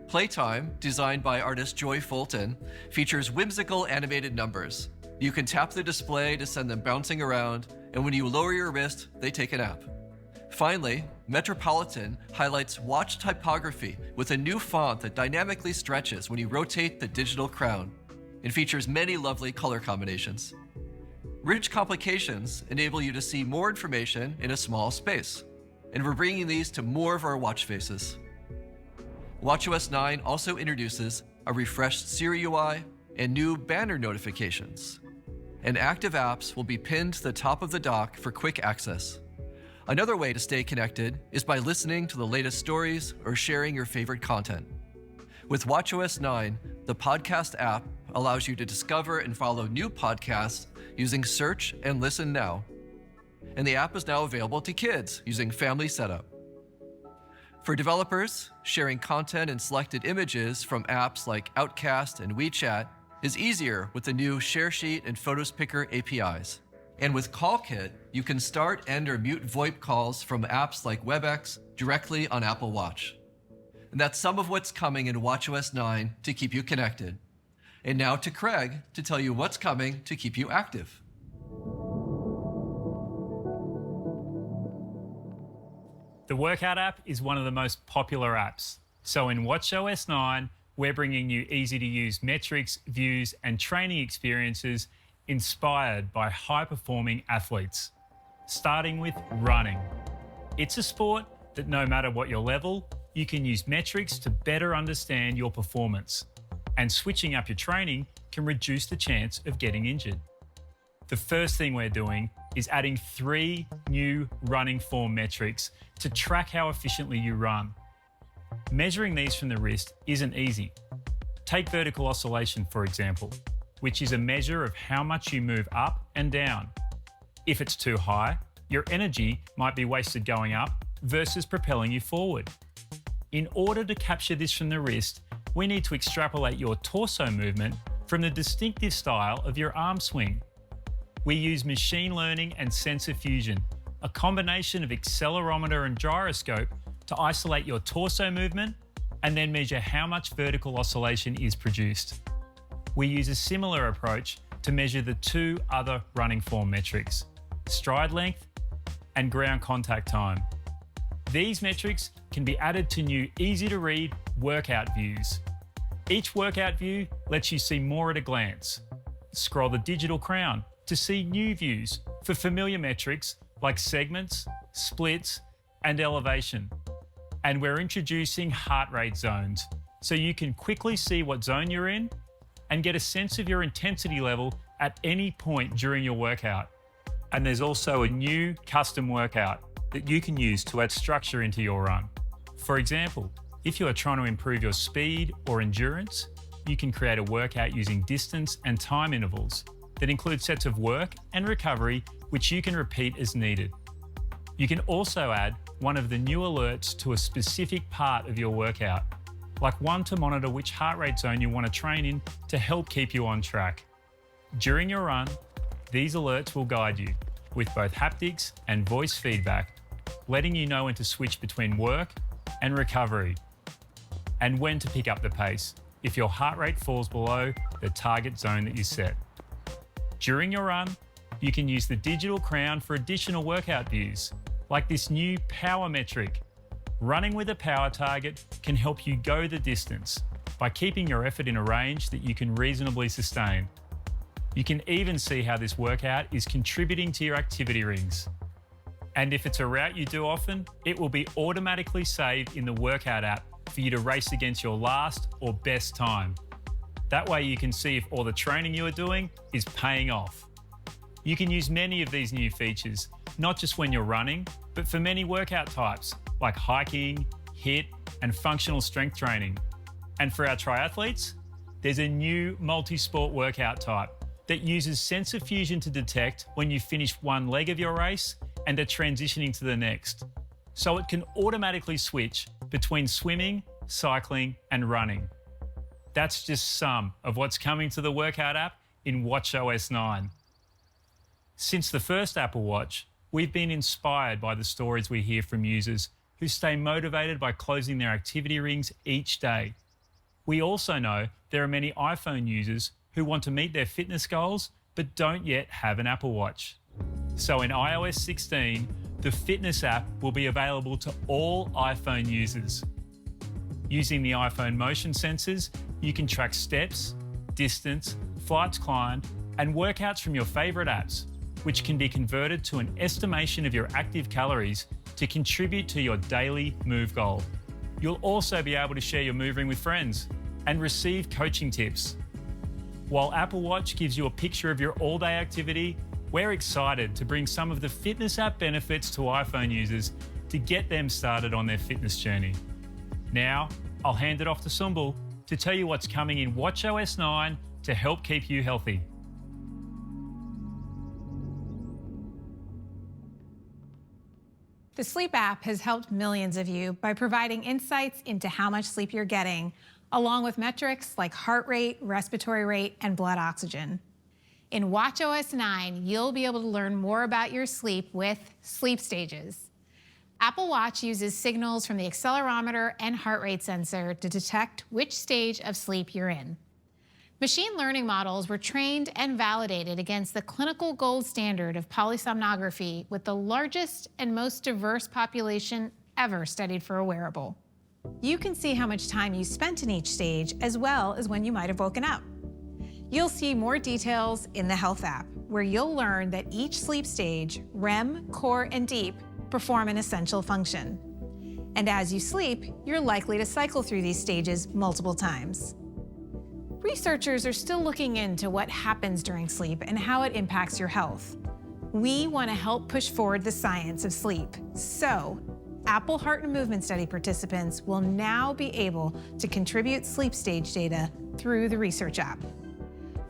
Playtime, designed by artist Joy Fulton, features whimsical animated numbers. You can tap the display to send them bouncing around, and when you lower your wrist, they take a nap. Finally, Metropolitan highlights watch typography with a new font that dynamically stretches when you rotate the digital crown and features many lovely color combinations. Rich complications enable you to see more information in a small space, and we're bringing these to more of our watch faces. watchOS 9 also introduces a refreshed Siri UI and new banner notifications. And active apps will be pinned to the top of the dock for quick access. Another way to stay connected is by listening to the latest stories or sharing your favorite content. With watchOS 9, the podcast app allows you to discover and follow new podcasts using Search and Listen Now. And the app is now available to kids using Family Setup. For developers, sharing content and selected images from apps like Outcast and WeChat is easier with the new ShareSheet and Photos Picker APIs. And with CallKit, you can start, end, or mute VoIP calls from apps like WebEx directly on Apple Watch. And that's some of what's coming in watchOS 9 to keep you connected. And now to Craig to tell you what's coming to keep you active. The Workout app is one of the most popular apps. So in watchOS 9, we're bringing you easy-to-use metrics, views, and training experiences inspired by high-performing athletes, starting with running. It's a sport that no matter what your level, you can use metrics to better understand your performance, and switching up your training can reduce the chance of getting injured. The first thing we're doing is adding 3 new running form metrics to track how efficiently you run. Measuring these from the wrist isn't easy. Take vertical oscillation, for example, which is a measure of how much you move up and down. If it's too high, your energy might be wasted going up versus propelling you forward. In order to capture this from the wrist, we need to extrapolate your torso movement from the distinctive style of your arm swing. We use machine learning and sensor fusion, a combination of accelerometer and gyroscope, to isolate your torso movement and then measure how much vertical oscillation is produced. We use a similar approach to measure the two other running form metrics, stride length and ground contact time. These metrics can be added to new easy-to-read workout views. Each workout view lets you see more at a glance. Scroll the digital crown to see new views for familiar metrics like segments, splits, and elevation. And we're introducing heart rate zones, so you can quickly see what zone you're in and get a sense of your intensity level at any point during your workout. And there's also a new custom workout that you can use to add structure into your run. For example, if you are trying to improve your speed or endurance, you can create a workout using distance and time intervals that include sets of work and recovery which you can repeat as needed. You can also add one of the new alerts to a specific part of your workout, like one to monitor which heart rate zone you want to train in to help keep you on track. During your run, these alerts will guide you with both haptics and voice feedback, letting you know when to switch between work and recovery, and when to pick up the pace if your heart rate falls below the target zone that you set. During your run, you can use the digital crown for additional workout views, like this new power metric. Running with a power target can help you go the distance by keeping your effort in a range that you can reasonably sustain. You can even see how this workout is contributing to your activity rings. And if it's a route you do often, it will be automatically saved in the workout app for you to race against your last or best time. That way you can see if all the training you are doing is paying off. You can use many of these new features, not just when you're running, but for many workout types like hiking, HIIT, and functional strength training. And for our triathletes, there's a new multi-sport workout type that uses sensor fusion to detect when you finish one leg of your race and are transitioning to the next. So it can automatically switch between swimming, cycling, and running. That's just some of what's coming to the workout app in watchOS 9. Since the first Apple Watch, we've been inspired by the stories we hear from users who stay motivated by closing their activity rings each day. We also know there are many iPhone users who want to meet their fitness goals but don't yet have an Apple Watch. So in iOS 16, the fitness app will be available to all iPhone users. Using the iPhone motion sensors, you can track steps, distance, flights climbed, and workouts from your favorite apps, which can be converted to an estimation of your active calories to contribute to your daily move goal. You'll also be able to share your move ring with friends and receive coaching tips. While Apple Watch gives you a picture of your all-day activity, we're excited to bring some of the fitness app benefits to iPhone users to get them started on their fitness journey. Now, I'll hand it off to Sumbul to tell you what's coming in watchOS 9 to help keep you healthy. The Sleep app has helped millions of you by providing insights into how much sleep you're getting, along with metrics like heart rate, respiratory rate, and blood oxygen. In watchOS 9, you'll be able to learn more about your sleep with sleep stages. Apple Watch uses signals from the accelerometer and heart rate sensor to detect which stage of sleep you're in. Machine learning models were trained and validated against the clinical gold standard of polysomnography with the largest and most diverse population ever studied for a wearable. You can see how much time you spent in each stage as well as when you might have woken up. You'll see more details in the Health app, where you'll learn that each sleep stage, REM, core, and deep, perform an essential function. And as you sleep, you're likely to cycle through these stages multiple times. Researchers are still looking into what happens during sleep and how it impacts your health. We want to help push forward the science of sleep. So, Apple Heart and Movement Study participants will now be able to contribute sleep stage data through the research app.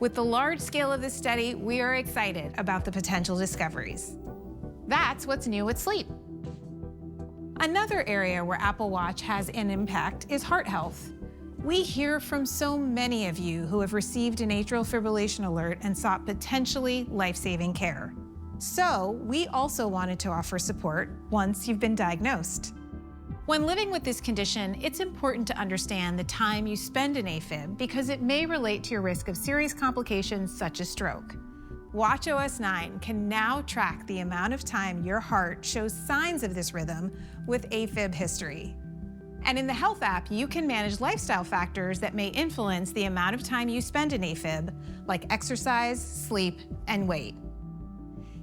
With the large scale of this study, we are excited about the potential discoveries. That's what's new with sleep. Another area where Apple Watch has an impact is heart health. We hear from so many of you who have received an atrial fibrillation alert and sought potentially life-saving care. So we also wanted to offer support once you've been diagnosed. When living with this condition, it's important to understand the time you spend in AFib because it may relate to your risk of serious complications such as stroke. watchOS 9 can now track the amount of time your heart shows signs of this rhythm with AFib history. And in the Health app, you can manage lifestyle factors that may influence the amount of time you spend in AFib, like exercise, sleep, and weight.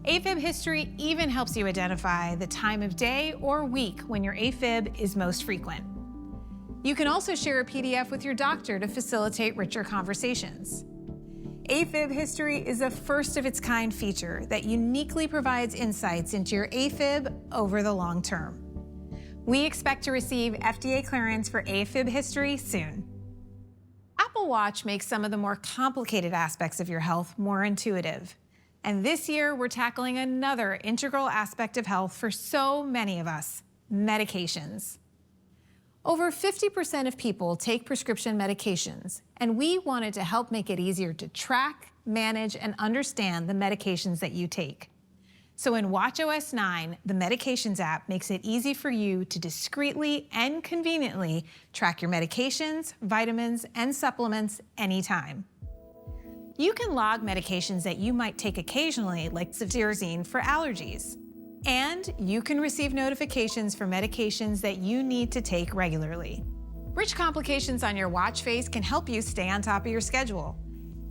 AFib history even helps you identify the time of day or week when your AFib is most frequent. You can also share a PDF with your doctor to facilitate richer conversations. AFib history is a first-of-its-kind feature that uniquely provides insights into your AFib over the long term. We expect to receive FDA clearance for AFib history soon. Apple Watch makes some of the more complicated aspects of your health more intuitive. And this year, we're tackling another integral aspect of health for so many of us: medications. Over 50% of people take prescription medications, and we wanted to help make it easier to track, manage, and understand the medications that you take. So in watchOS 9, the Medications app makes it easy for you to discreetly and conveniently track your medications, vitamins, and supplements anytime. You can log medications that you might take occasionally, like cetirizine for allergies. And you can receive notifications for medications that you need to take regularly. Rich complications on your watch face can help you stay on top of your schedule.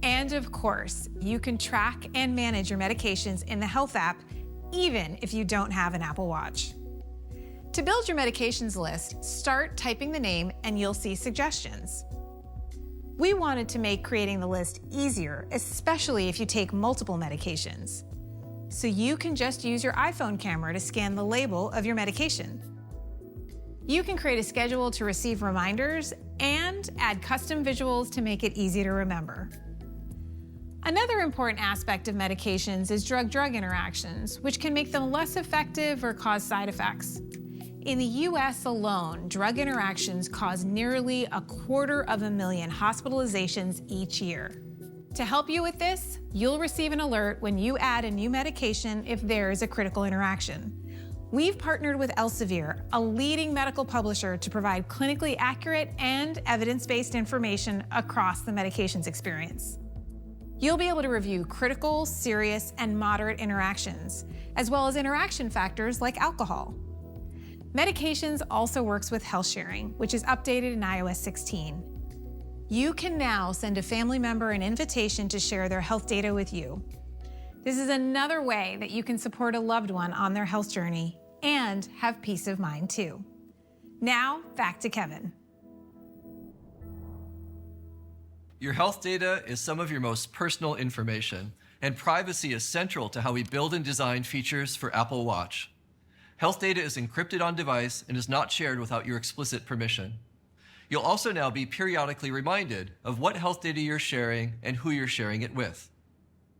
And of course, you can track and manage your medications in the Health app, even if you don't have an Apple Watch. To build your medications list, start typing the name and you'll see suggestions. We wanted to make creating the list easier, especially if you take multiple medications. So you can just use your iPhone camera to scan the label of your medication. You can create a schedule to receive reminders and add custom visuals to make it easy to remember. Another important aspect of medications is drug-drug interactions, which can make them less effective or cause side effects. In the US alone, drug interactions cause nearly 250,000 hospitalizations each year. To help you with this, you'll receive an alert when you add a new medication if there is a critical interaction. We've partnered with Elsevier, a leading medical publisher, to provide clinically accurate and evidence-based information across the medications experience. You'll be able to review critical, serious, and moderate interactions, as well as interaction factors like alcohol. Medications also works with health sharing, which is updated in iOS 16. You can now send a family member an invitation to share their health data with you. This is another way that you can support a loved one on their health journey and have peace of mind too. Now, back to Kevin. Your health data is some of your most personal information, and privacy is central to how we build and design features for Apple Watch. Health data is encrypted on device and is not shared without your explicit permission. You'll also now be periodically reminded of what health data you're sharing and who you're sharing it with.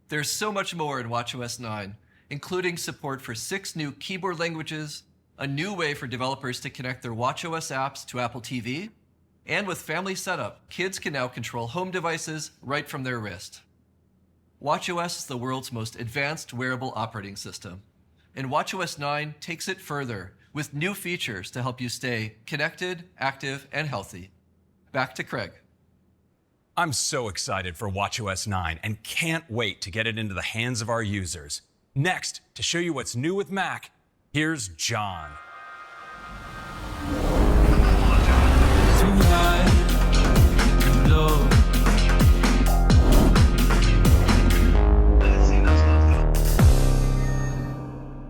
There's so much more in watchOS 9, including support for 6 new keyboard languages, a new way for developers to connect their watchOS apps to Apple TV, and with Family Setup, kids can now control home devices right from their wrist. watchOS is the world's most advanced wearable operating system, and watchOS 9 takes it further with new features to help you stay connected, active, and healthy. Back to Craig. I'm so excited for watchOS 9 and can't wait to get it into the hands of our users. Next, to show you what's new with Mac, here's John.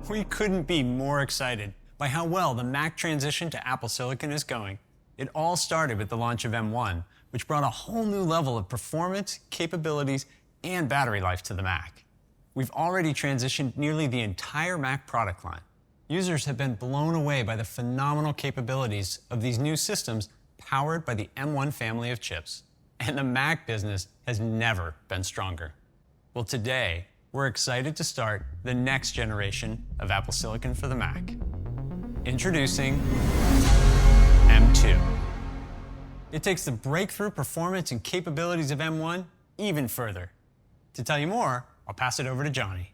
We couldn't be more excited by how well the Mac transition to Apple Silicon is going. It all started with the launch of M1, which brought a whole new level of performance, capabilities, and battery life to the Mac. We've already transitioned nearly the entire Mac product line. Users have been blown away by the phenomenal capabilities of these new systems powered by the M1 family of chips. And the Mac business has never been stronger. Well, today, we're excited to start the next generation of Apple Silicon for the Mac. Introducing M2. It takes the breakthrough performance and capabilities of M1 even further. To tell you more, I'll pass it over to Johnny.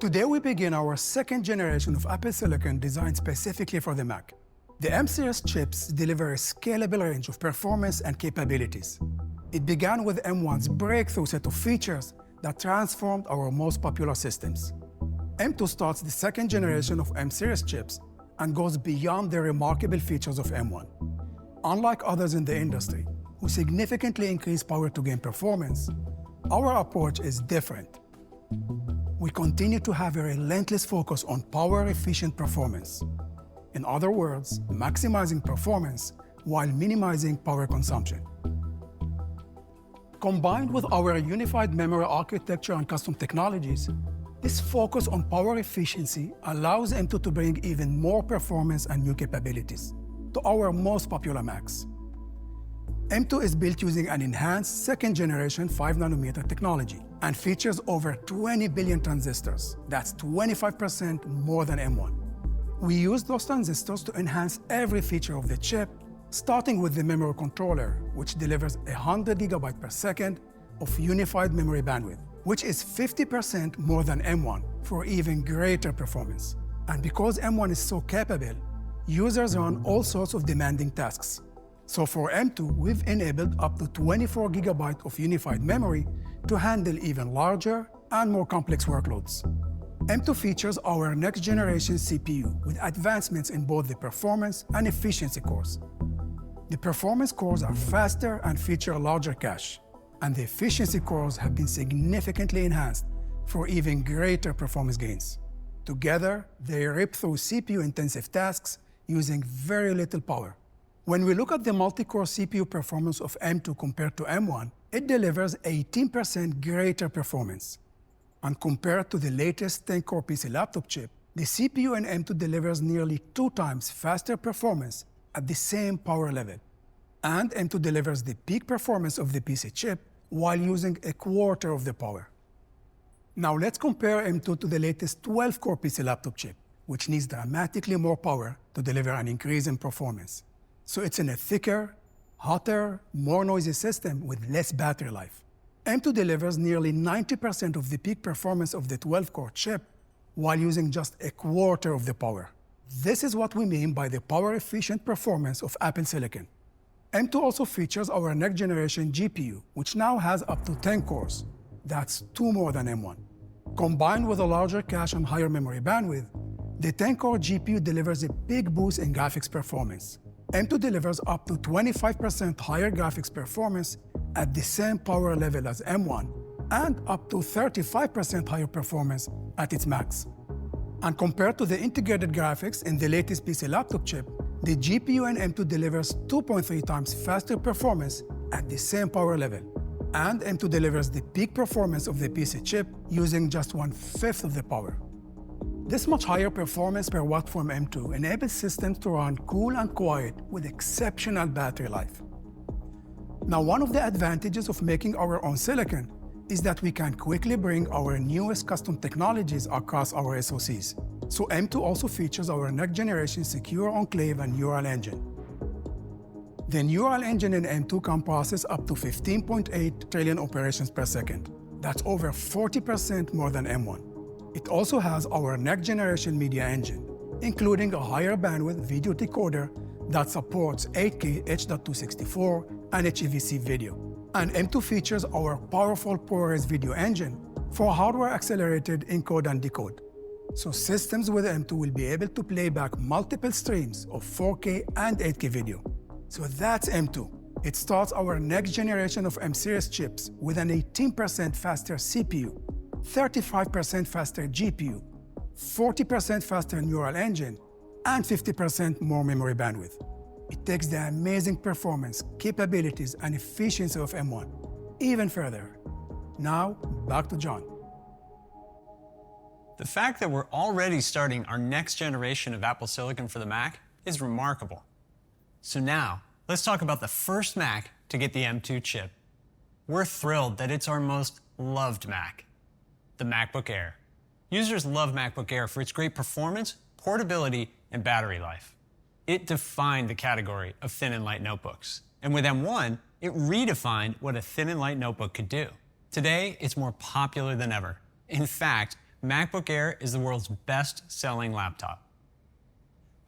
Today we begin our second generation of Apple Silicon designed specifically for the Mac. The M series chips deliver a scalable range of performance and capabilities. It began with M1's breakthrough set of features that transformed our most popular systems. M2 starts the second generation of M series chips and goes beyond the remarkable features of M1. Unlike others in the industry, who significantly increase power to gain performance, our approach is different. We continue to have a relentless focus on power-efficient performance. In other words, maximizing performance while minimizing power consumption. Combined with our unified memory architecture and custom technologies, this focus on power efficiency allows M2 to bring even more performance and new capabilities to our most popular Macs. M2 is built using an enhanced second-generation 5nm technology and features over 20 billion transistors. That's 25% more than M1. We use those transistors to enhance every feature of the chip, starting with the memory controller, which delivers 100 GB per second of unified memory bandwidth, which is 50% more than M1 for even greater performance. And because M1 is so capable, users run all sorts of demanding tasks. So for M2, we've enabled up to 24 GB of unified memory to handle even larger and more complex workloads. M2 features our next-generation CPU with advancements in both the performance and efficiency cores. The performance cores are faster and feature larger cache, and the efficiency cores have been significantly enhanced for even greater performance gains. Together, they rip through CPU-intensive tasks using very little power. When we look at the multi-core CPU performance of M2 compared to M1, it delivers 18% greater performance. And compared to the latest 10-core PC laptop chip, the CPU in M2 delivers nearly 2 times faster performance at the same power level. And M2 delivers the peak performance of the PC chip while using a quarter of the power. Now let's compare M2 to the latest 12-core PC laptop chip, which needs dramatically more power to deliver an increase in performance. So it's in a thicker, hotter, more noisy system with less battery life. M2 delivers nearly 90% of the peak performance of the 12-core chip while using just a quarter of the power. This is what we mean by the power-efficient performance of Apple Silicon. M2 also features our next-generation GPU, which now has up to 10 cores. That's 2 more than M1. Combined with a larger cache and higher memory bandwidth, the 10-core GPU delivers a big boost in graphics performance. M2 delivers up to 25% higher graphics performance at the same power level as M1 and up to 35% higher performance at its max. And compared to the integrated graphics in the latest PC laptop chip, the GPU in M2 delivers 2.3 times faster performance at the same power level. And M2 delivers the peak performance of the PC chip using just 1/5 of the power. This much higher performance per watt from M2 enables systems to run cool and quiet with exceptional battery life. Now, one of the advantages of making our own silicon is that we can quickly bring our newest custom technologies across our SoCs. So M2 also features our next-generation secure enclave and neural engine. The neural engine in M2 can process up to 15.8 trillion operations per second. That's over 40% more than M1. It also has our next-generation media engine, including a higher bandwidth video decoder that supports 8K H.264 and HEVC video. And M2 features our powerful ProRes video engine for hardware-accelerated encode and decode. So systems with M2 will be able to play back multiple streams of 4K and 8K video. So that's M2. It starts our next generation of M-series chips with an 18% faster CPU, 35% faster GPU, 40% faster neural engine, and 50% more memory bandwidth. It takes the amazing performance, capabilities, and efficiency of M1 even further. Now, back to John. The fact that we're already starting our next generation of Apple Silicon for the Mac is remarkable. So now, let's talk about the first Mac to get the M2 chip. We're thrilled that it's our most loved Mac, the MacBook Air. Users love MacBook Air for its great performance, portability, and battery life. It defined the category of thin and light notebooks. And with M1, it redefined what a thin and light notebook could do. Today, it's more popular than ever. In fact, MacBook Air is the world's best-selling laptop.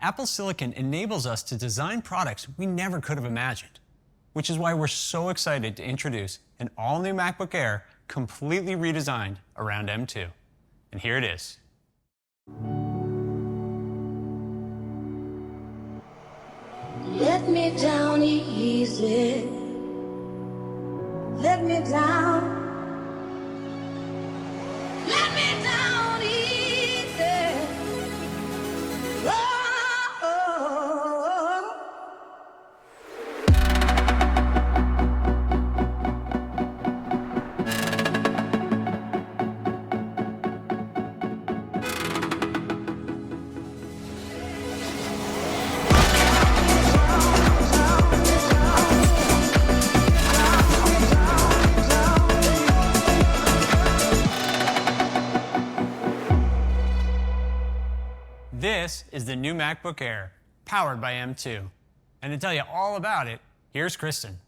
Apple Silicon enables us to design products we never could have imagined, which is why we're so excited to introduce an all-new MacBook Air completely redesigned around M2. And here it is. Let me down easy. Let me down. Let me down easy. Oh. This is the new MacBook Air, powered by M2. And to tell you all about it, here's Kristen.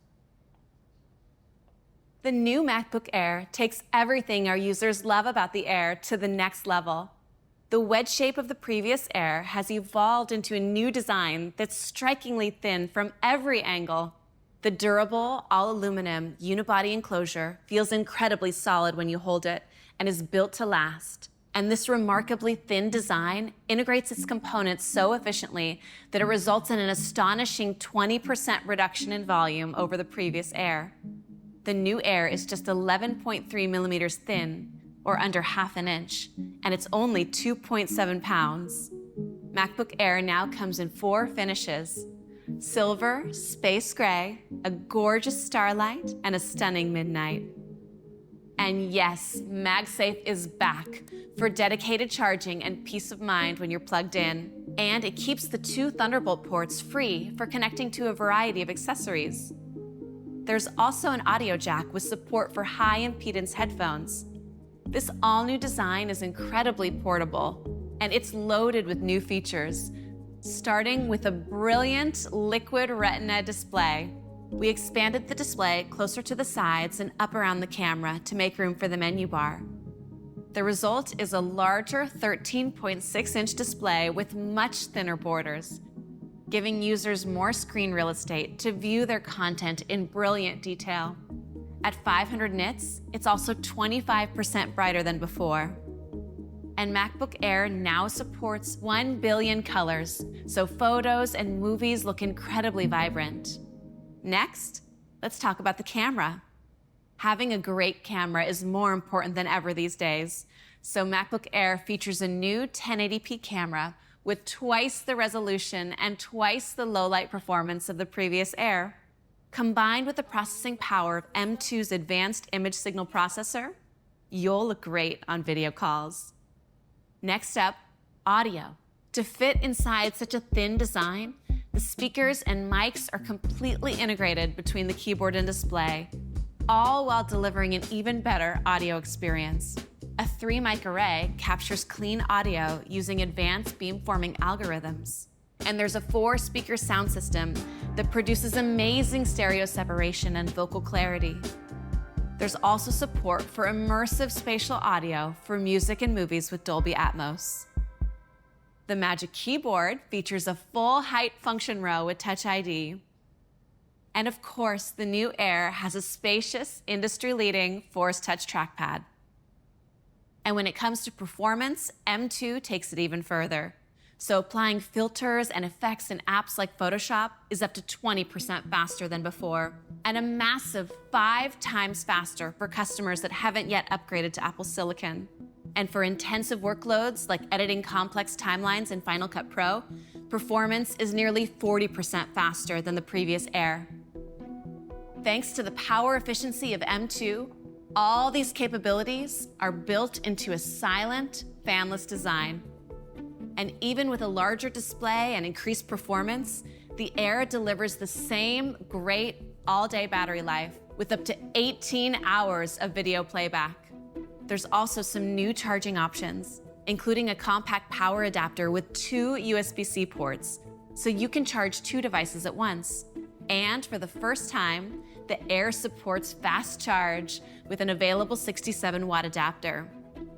The new MacBook Air takes everything our users love about the Air to the next level. The wedge shape of the previous Air has evolved into a new design that's strikingly thin from every angle. The durable, all-aluminum unibody enclosure feels incredibly solid when you hold it and is built to last. And this remarkably thin design integrates its components so efficiently that it results in an astonishing 20% reduction in volume over the previous Air. The new Air is just 11.3 millimeters thin, or under half an inch, and it's only 2.7 pounds. MacBook Air now comes in 4 finishes: silver, space gray, a gorgeous starlight, and a stunning midnight. And yes, MagSafe is back for dedicated charging and peace of mind when you're plugged in. And it keeps the 2 Thunderbolt ports free for connecting to a variety of accessories. There's also an audio jack with support for high-impedance headphones. This all-new design is incredibly portable, and it's loaded with new features, starting with a brilliant liquid retina display. We expanded the display closer to the sides and up around the camera to make room for the menu bar. The result is a larger 13.6-inch display with much thinner borders, giving users more screen real estate to view their content in brilliant detail. At 500 nits, it's also 25% brighter than before. And MacBook Air now supports 1 billion colors, so photos and movies look incredibly vibrant. Next, let's talk about the camera. Having a great camera is more important than ever these days, so MacBook Air features a new 1080p camera with twice the resolution and twice the low-light performance of the previous Air. Combined with the processing power of M2's advanced image signal processor, you'll look great on video calls. Next up, audio. To fit inside such a thin design, the speakers and mics are completely integrated between the keyboard and display, all while delivering an even better audio experience. A 3-mic array captures clean audio using advanced beamforming algorithms. And there's a 4-speaker sound system that produces amazing stereo separation and vocal clarity. There's also support for immersive spatial audio for music and movies with Dolby Atmos. The Magic Keyboard features a full-height function row with Touch ID. And of course, the new Air has a spacious, industry-leading Force Touch trackpad. And when it comes to performance, M2 takes it even further. So applying filters and effects in apps like Photoshop is up to 20% faster than before, and a massive 5 times faster for customers that haven't yet upgraded to Apple Silicon. And for intensive workloads like editing complex timelines in Final Cut Pro, performance is nearly 40% faster than the previous Air. Thanks to the power efficiency of M2, all these capabilities are built into a silent, fanless design. And even with a larger display and increased performance, the Air delivers the same great all-day battery life with up to 18 hours of video playback. There's also some new charging options, including a compact power adapter with 2 USB-C ports, so you can charge 2 devices at once. And for the first time, the Air supports fast charge with an available 67-watt adapter.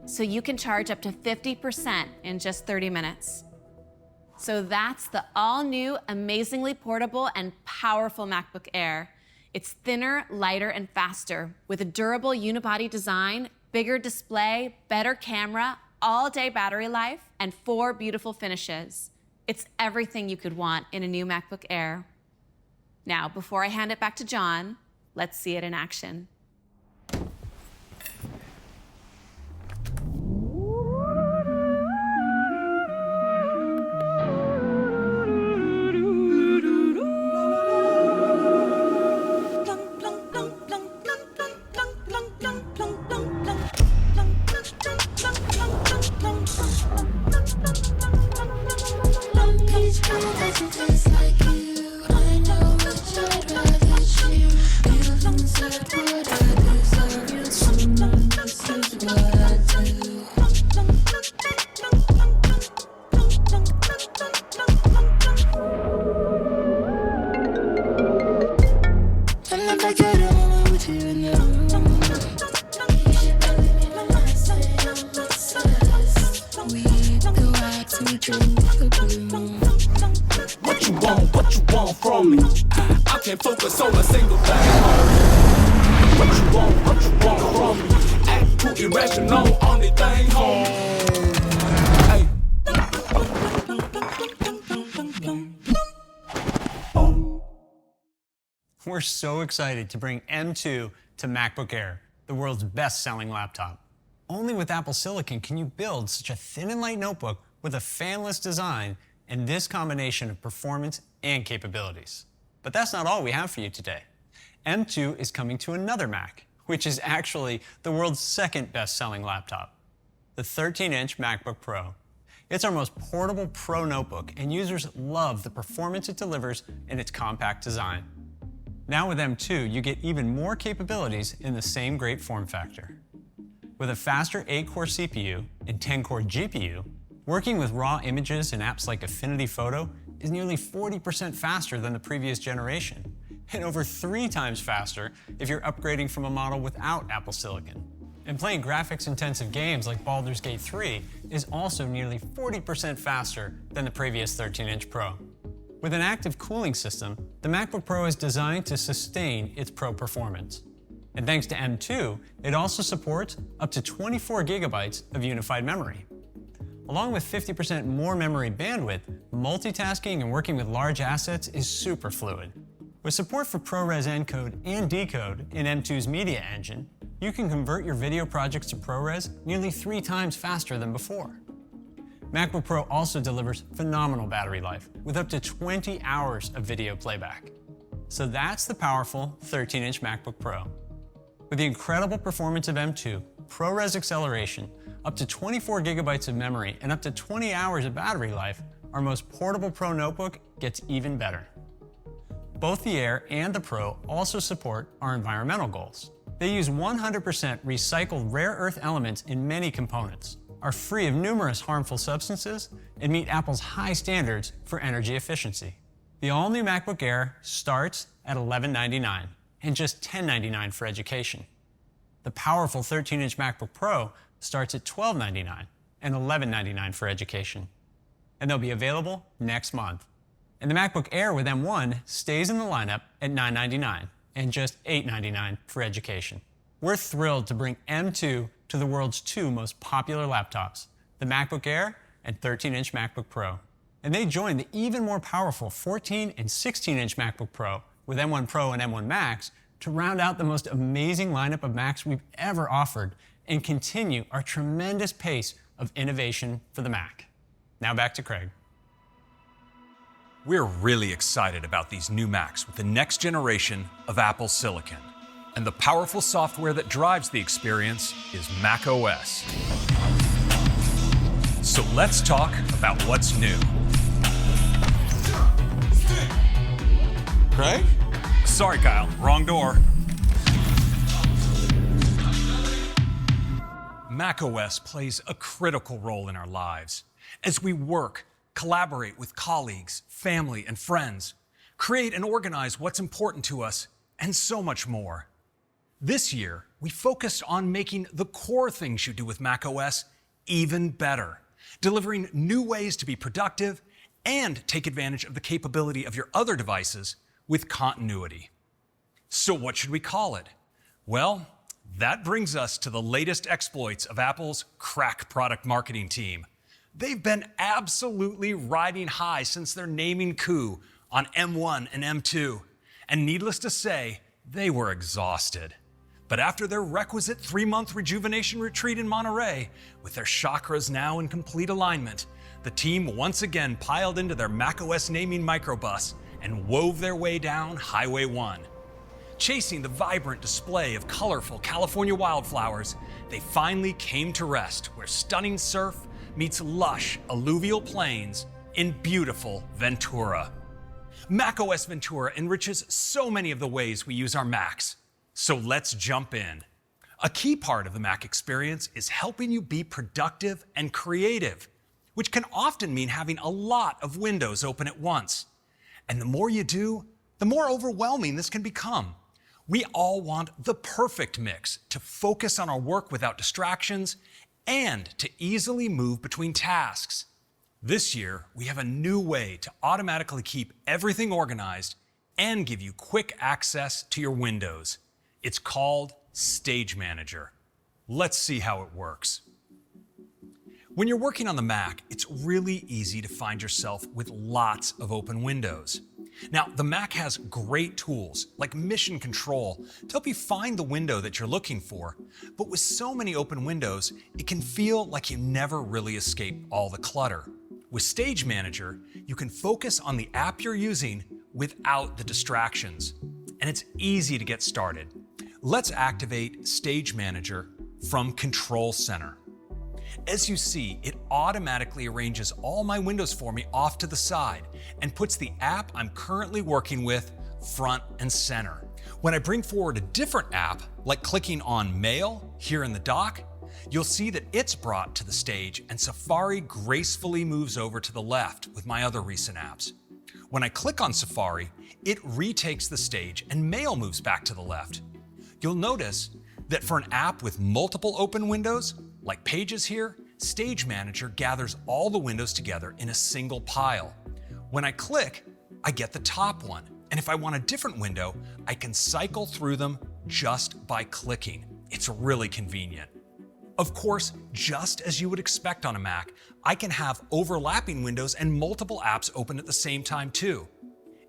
so you can charge up to 50% in just 30 minutes. So that's the all-new, amazingly portable and powerful MacBook Air. It's thinner, lighter, and faster with a durable unibody design, bigger display, better camera, all-day battery life, and 4 beautiful finishes. It's everything you could want in a new MacBook Air. Now, before I hand it back to John, let's see it in action. What you want from me? I can't focus on a single thing. What you want from me? Act too irrational, only thing home. Hey. We're so excited to bring M2 to MacBook Air, the world's best-selling laptop. Only with Apple Silicon can you build such a thin and light notebook with a fanless design and this combination of performance and capabilities. But that's not all we have for you today. M2 is coming to another Mac, which is actually the world's second best-selling laptop, the 13-inch MacBook Pro. It's our most portable Pro notebook, and users love the performance it delivers in its compact design. Now with M2, you get even more capabilities in the same great form factor. With a faster 8-core CPU and 10-core GPU, working with raw images and apps like Affinity Photo is nearly 40% faster than the previous generation, and over 3 times faster if you're upgrading from a model without Apple Silicon. And playing graphics-intensive games like Baldur's Gate 3 is also nearly 40% faster than the previous 13-inch Pro. With an active cooling system, the MacBook Pro is designed to sustain its Pro performance. And thanks to M2, it also supports up to 24 gigabytes of unified memory. Along with 50% more memory bandwidth, multitasking and working with large assets is super fluid. With support for ProRes encode and decode in M2's Media Engine, you can convert your video projects to ProRes nearly 3 times faster than before. MacBook Pro also delivers phenomenal battery life with up to 20 hours of video playback. So that's the powerful 13-inch MacBook Pro. With the incredible performance of M2, ProRes acceleration, up to 24 gigabytes of memory, and up to 20 hours of battery life, our most portable Pro notebook gets even better. Both the Air and the Pro also support our environmental goals. They use 100% recycled rare earth elements in many components, are free of numerous harmful substances, and meet Apple's high standards for energy efficiency. The all-new MacBook Air starts at $1199 and just $1099 for education. The powerful 13-inch MacBook Pro starts at $1299 and $1199 for education. And they'll be available next month. And the MacBook Air with M1 stays in the lineup at $999 and just $899 for education. We're thrilled to bring M2 to the world's 2 most popular laptops, the MacBook Air and 13-inch MacBook Pro. And they join the even more powerful 14 and 16-inch MacBook Pro with M1 Pro and M1 Max to round out the most amazing lineup of Macs we've ever offered and continue our tremendous pace of innovation for the Mac. Now back to Craig. We're really excited about these new Macs with the next generation of Apple Silicon. And the powerful software that drives the experience is macOS. So let's talk about what's new. Craig? Sorry, Kyle, wrong door. macOS plays a critical role in our lives as we work, collaborate with colleagues, family, and friends, create and organize what's important to us, and so much more. This year, we focused on making the core things you do with macOS even better, delivering new ways to be productive and take advantage of the capability of your other devices with continuity. So what should we call it? Well, that brings us to the latest exploits of Apple's crack product marketing team. They've been absolutely riding high since their naming coup on M1 and M2. And needless to say, they were exhausted. But after their requisite 3-month rejuvenation retreat in Monterey, with their chakras now in complete alignment, the team once again piled into their macOS naming microbus and wove their way down Highway 1. Chasing the vibrant display of colorful California wildflowers, they finally came to rest where stunning surf meets lush alluvial plains in beautiful Ventura. macOS Ventura enriches so many of the ways we use our Macs. So let's jump in. A key part of the Mac experience is helping you be productive and creative, which can often mean having a lot of windows open at once. And the more you do, the more overwhelming this can become. We all want the perfect mix to focus on our work without distractions and to easily move between tasks. This year, we have a new way to automatically keep everything organized and give you quick access to your windows. It's called Stage Manager. Let's see how it works. When you're working on the Mac, it's really easy to find yourself with lots of open windows. Now, the Mac has great tools like Mission Control to help you find the window that you're looking for, but with so many open windows, it can feel like you never really escape all the clutter. With Stage Manager, you can focus on the app you're using without the distractions, and it's easy to get started. Let's activate Stage Manager from Control Center. As you see, it automatically arranges all my windows for me off to the side and puts the app I'm currently working with front and center. When I bring forward a different app, like clicking on Mail here in the dock, you'll see that it's brought to the stage and Safari gracefully moves over to the left with my other recent apps. When I click on Safari, it retakes the stage and Mail moves back to the left. You'll notice that for an app with multiple open windows, like Pages here, Stage Manager gathers all the windows together in a single pile. When I click, I get the top one, and if I want a different window, I can cycle through them just by clicking. It's really convenient. Of course, just as you would expect on a Mac, I can have overlapping windows and multiple apps open at the same time too.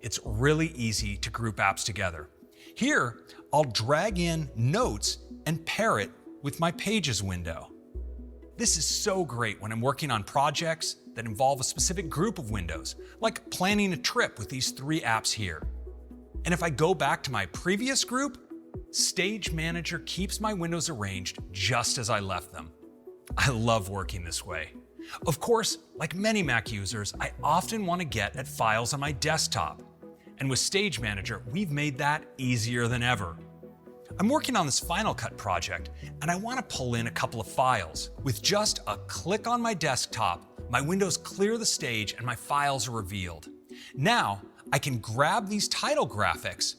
It's really easy to group apps together. Here, I'll drag in Notes and pair it with my Pages window. This is so great when I'm working on projects that involve a specific group of windows, like planning a trip with these 3 apps here. And if I go back to my previous group, Stage Manager keeps my windows arranged just as I left them. I love working this way. Of course, like many Mac users, I often want to get at files on my desktop. And with Stage Manager, we've made that easier than ever. I'm working on this Final Cut project, and I want to pull in a couple of files. With just a click on my desktop, my windows clear the stage and my files are revealed. Now, I can grab these title graphics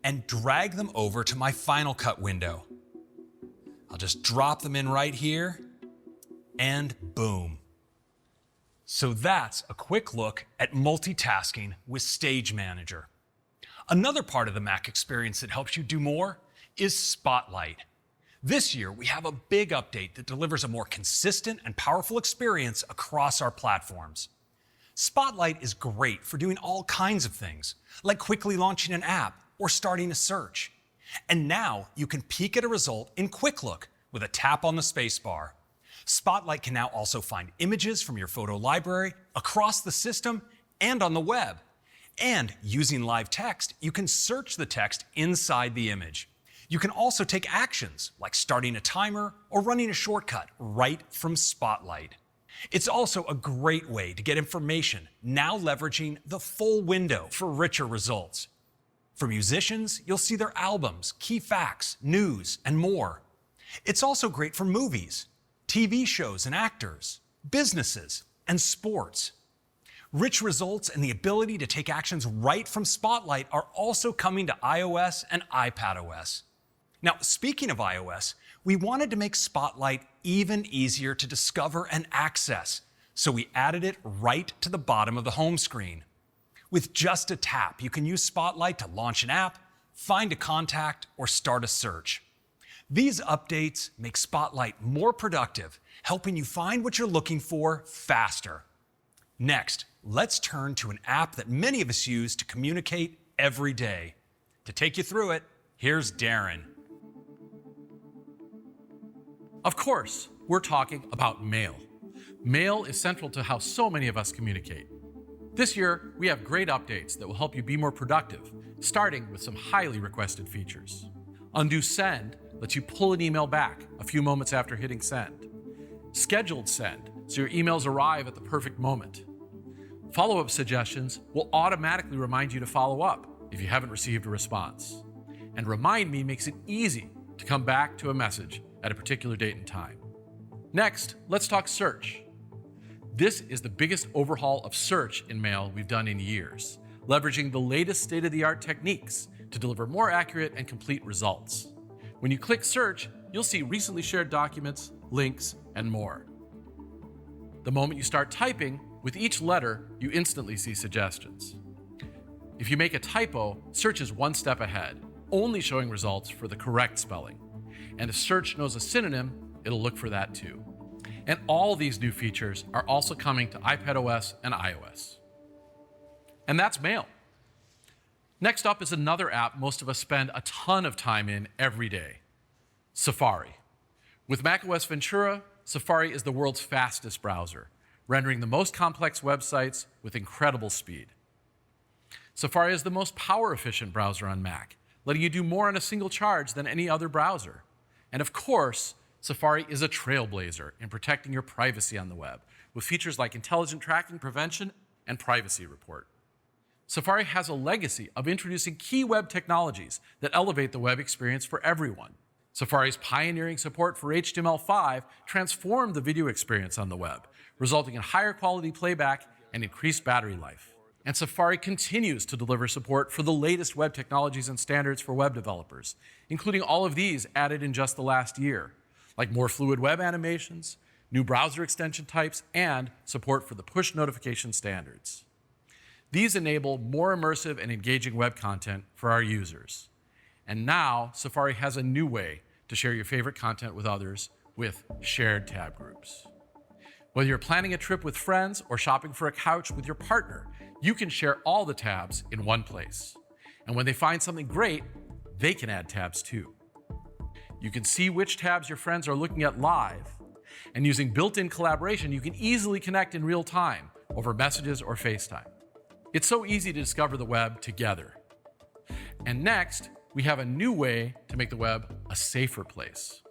and drag them over to my Final Cut window. I'll just drop them in right here, and boom. So that's a quick look at multitasking with Stage Manager. Another part of the Mac experience that helps you do more is Spotlight. This year, we have a big update that delivers a more consistent and powerful experience across our platforms. Spotlight is great for doing all kinds of things, like quickly launching an app or starting a search. And now you can peek at a result in Quick Look with a tap on the spacebar. Spotlight can now also find images from your photo library across the system and on the web. And using live text, you can search the text inside the image. You can also take actions like starting a timer or running a shortcut right from Spotlight. It's also a great way to get information, now leveraging the full window for richer results. For musicians, you'll see their albums, key facts, news, and more. It's also great for movies, TV shows and actors, businesses, and sports. Rich results and the ability to take actions right from Spotlight are also coming to iOS and iPadOS. Now, speaking of iOS, we wanted to make Spotlight even easier to discover and access, so we added it right to the bottom of the home screen. With just a tap, you can use Spotlight to launch an app, find a contact, or start a search. These updates make Spotlight more productive, helping you find what you're looking for faster. Next, let's turn to an app that many of us use to communicate every day. To take you through it, here's Darren. Of course, we're talking about mail. Mail is central to how so many of us communicate. This year, we have great updates that will help you be more productive, starting with some highly requested features. Undo Send lets you pull an email back a few moments after hitting send. Scheduled Send, so your emails arrive at the perfect moment. Follow-up suggestions will automatically remind you to follow up if you haven't received a response. And Remind Me makes it easy to come back to a message at a particular date and time. Next, let's talk search. This is the biggest overhaul of search in Mail we've done in years, leveraging the latest state-of-the-art techniques to deliver more accurate and complete results. When you click search, you'll see recently shared documents, links, and more. The moment you start typing, with each letter, you instantly see suggestions. If you make a typo, search is one step ahead, only showing results for the correct spelling. And if search knows a synonym, it'll look for that too. And all these new features are also coming to iPadOS and iOS. And that's Mail. Next up is another app most of us spend a ton of time in every day, Safari. With macOS Ventura, Safari is the world's fastest browser, rendering the most complex websites with incredible speed. Safari is the most power-efficient browser on Mac, letting you do more on a single charge than any other browser. And of course, Safari is a trailblazer in protecting your privacy on the web, with features like intelligent tracking prevention and privacy report. Safari has a legacy of introducing key web technologies that elevate the web experience for everyone. Safari's pioneering support for HTML5 transformed the video experience on the web, resulting in higher quality playback and increased battery life. And Safari continues to deliver support for the latest web technologies and standards for web developers, including all of these added in just the last year, like more fluid web animations, new browser extension types, and support for the push notification standards. These enable more immersive and engaging web content for our users. And now, Safari has a new way to share your favorite content with others with shared tab groups. Whether you're planning a trip with friends or shopping for a couch with your partner, you can share all the tabs in one place. And when they find something great, they can add tabs too. You can see which tabs your friends are looking at live. And using built-in collaboration, you can easily connect in real time over messages or FaceTime. It's so easy to discover the web together. And next, we have a new way to make the web a safer place.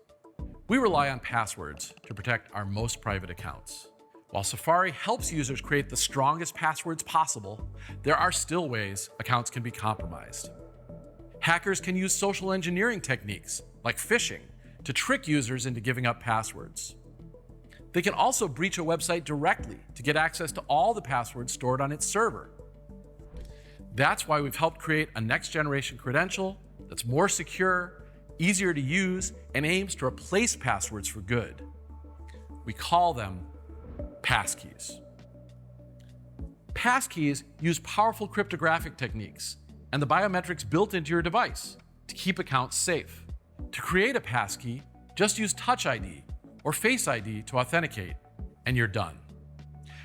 We rely on passwords to protect our most private accounts. While Safari helps users create the strongest passwords possible, there are still ways accounts can be compromised. Hackers can use social engineering techniques, like phishing, to trick users into giving up passwords. They can also breach a website directly to get access to all the passwords stored on its server. That's why we've helped create a next-generation credential that's more secure, easier to use, and aims to replace passwords for good. We call them passkeys. Passkeys use powerful cryptographic techniques and the biometrics built into your device to keep accounts safe. To create a passkey, just use Touch ID or Face ID to authenticate, and you're done.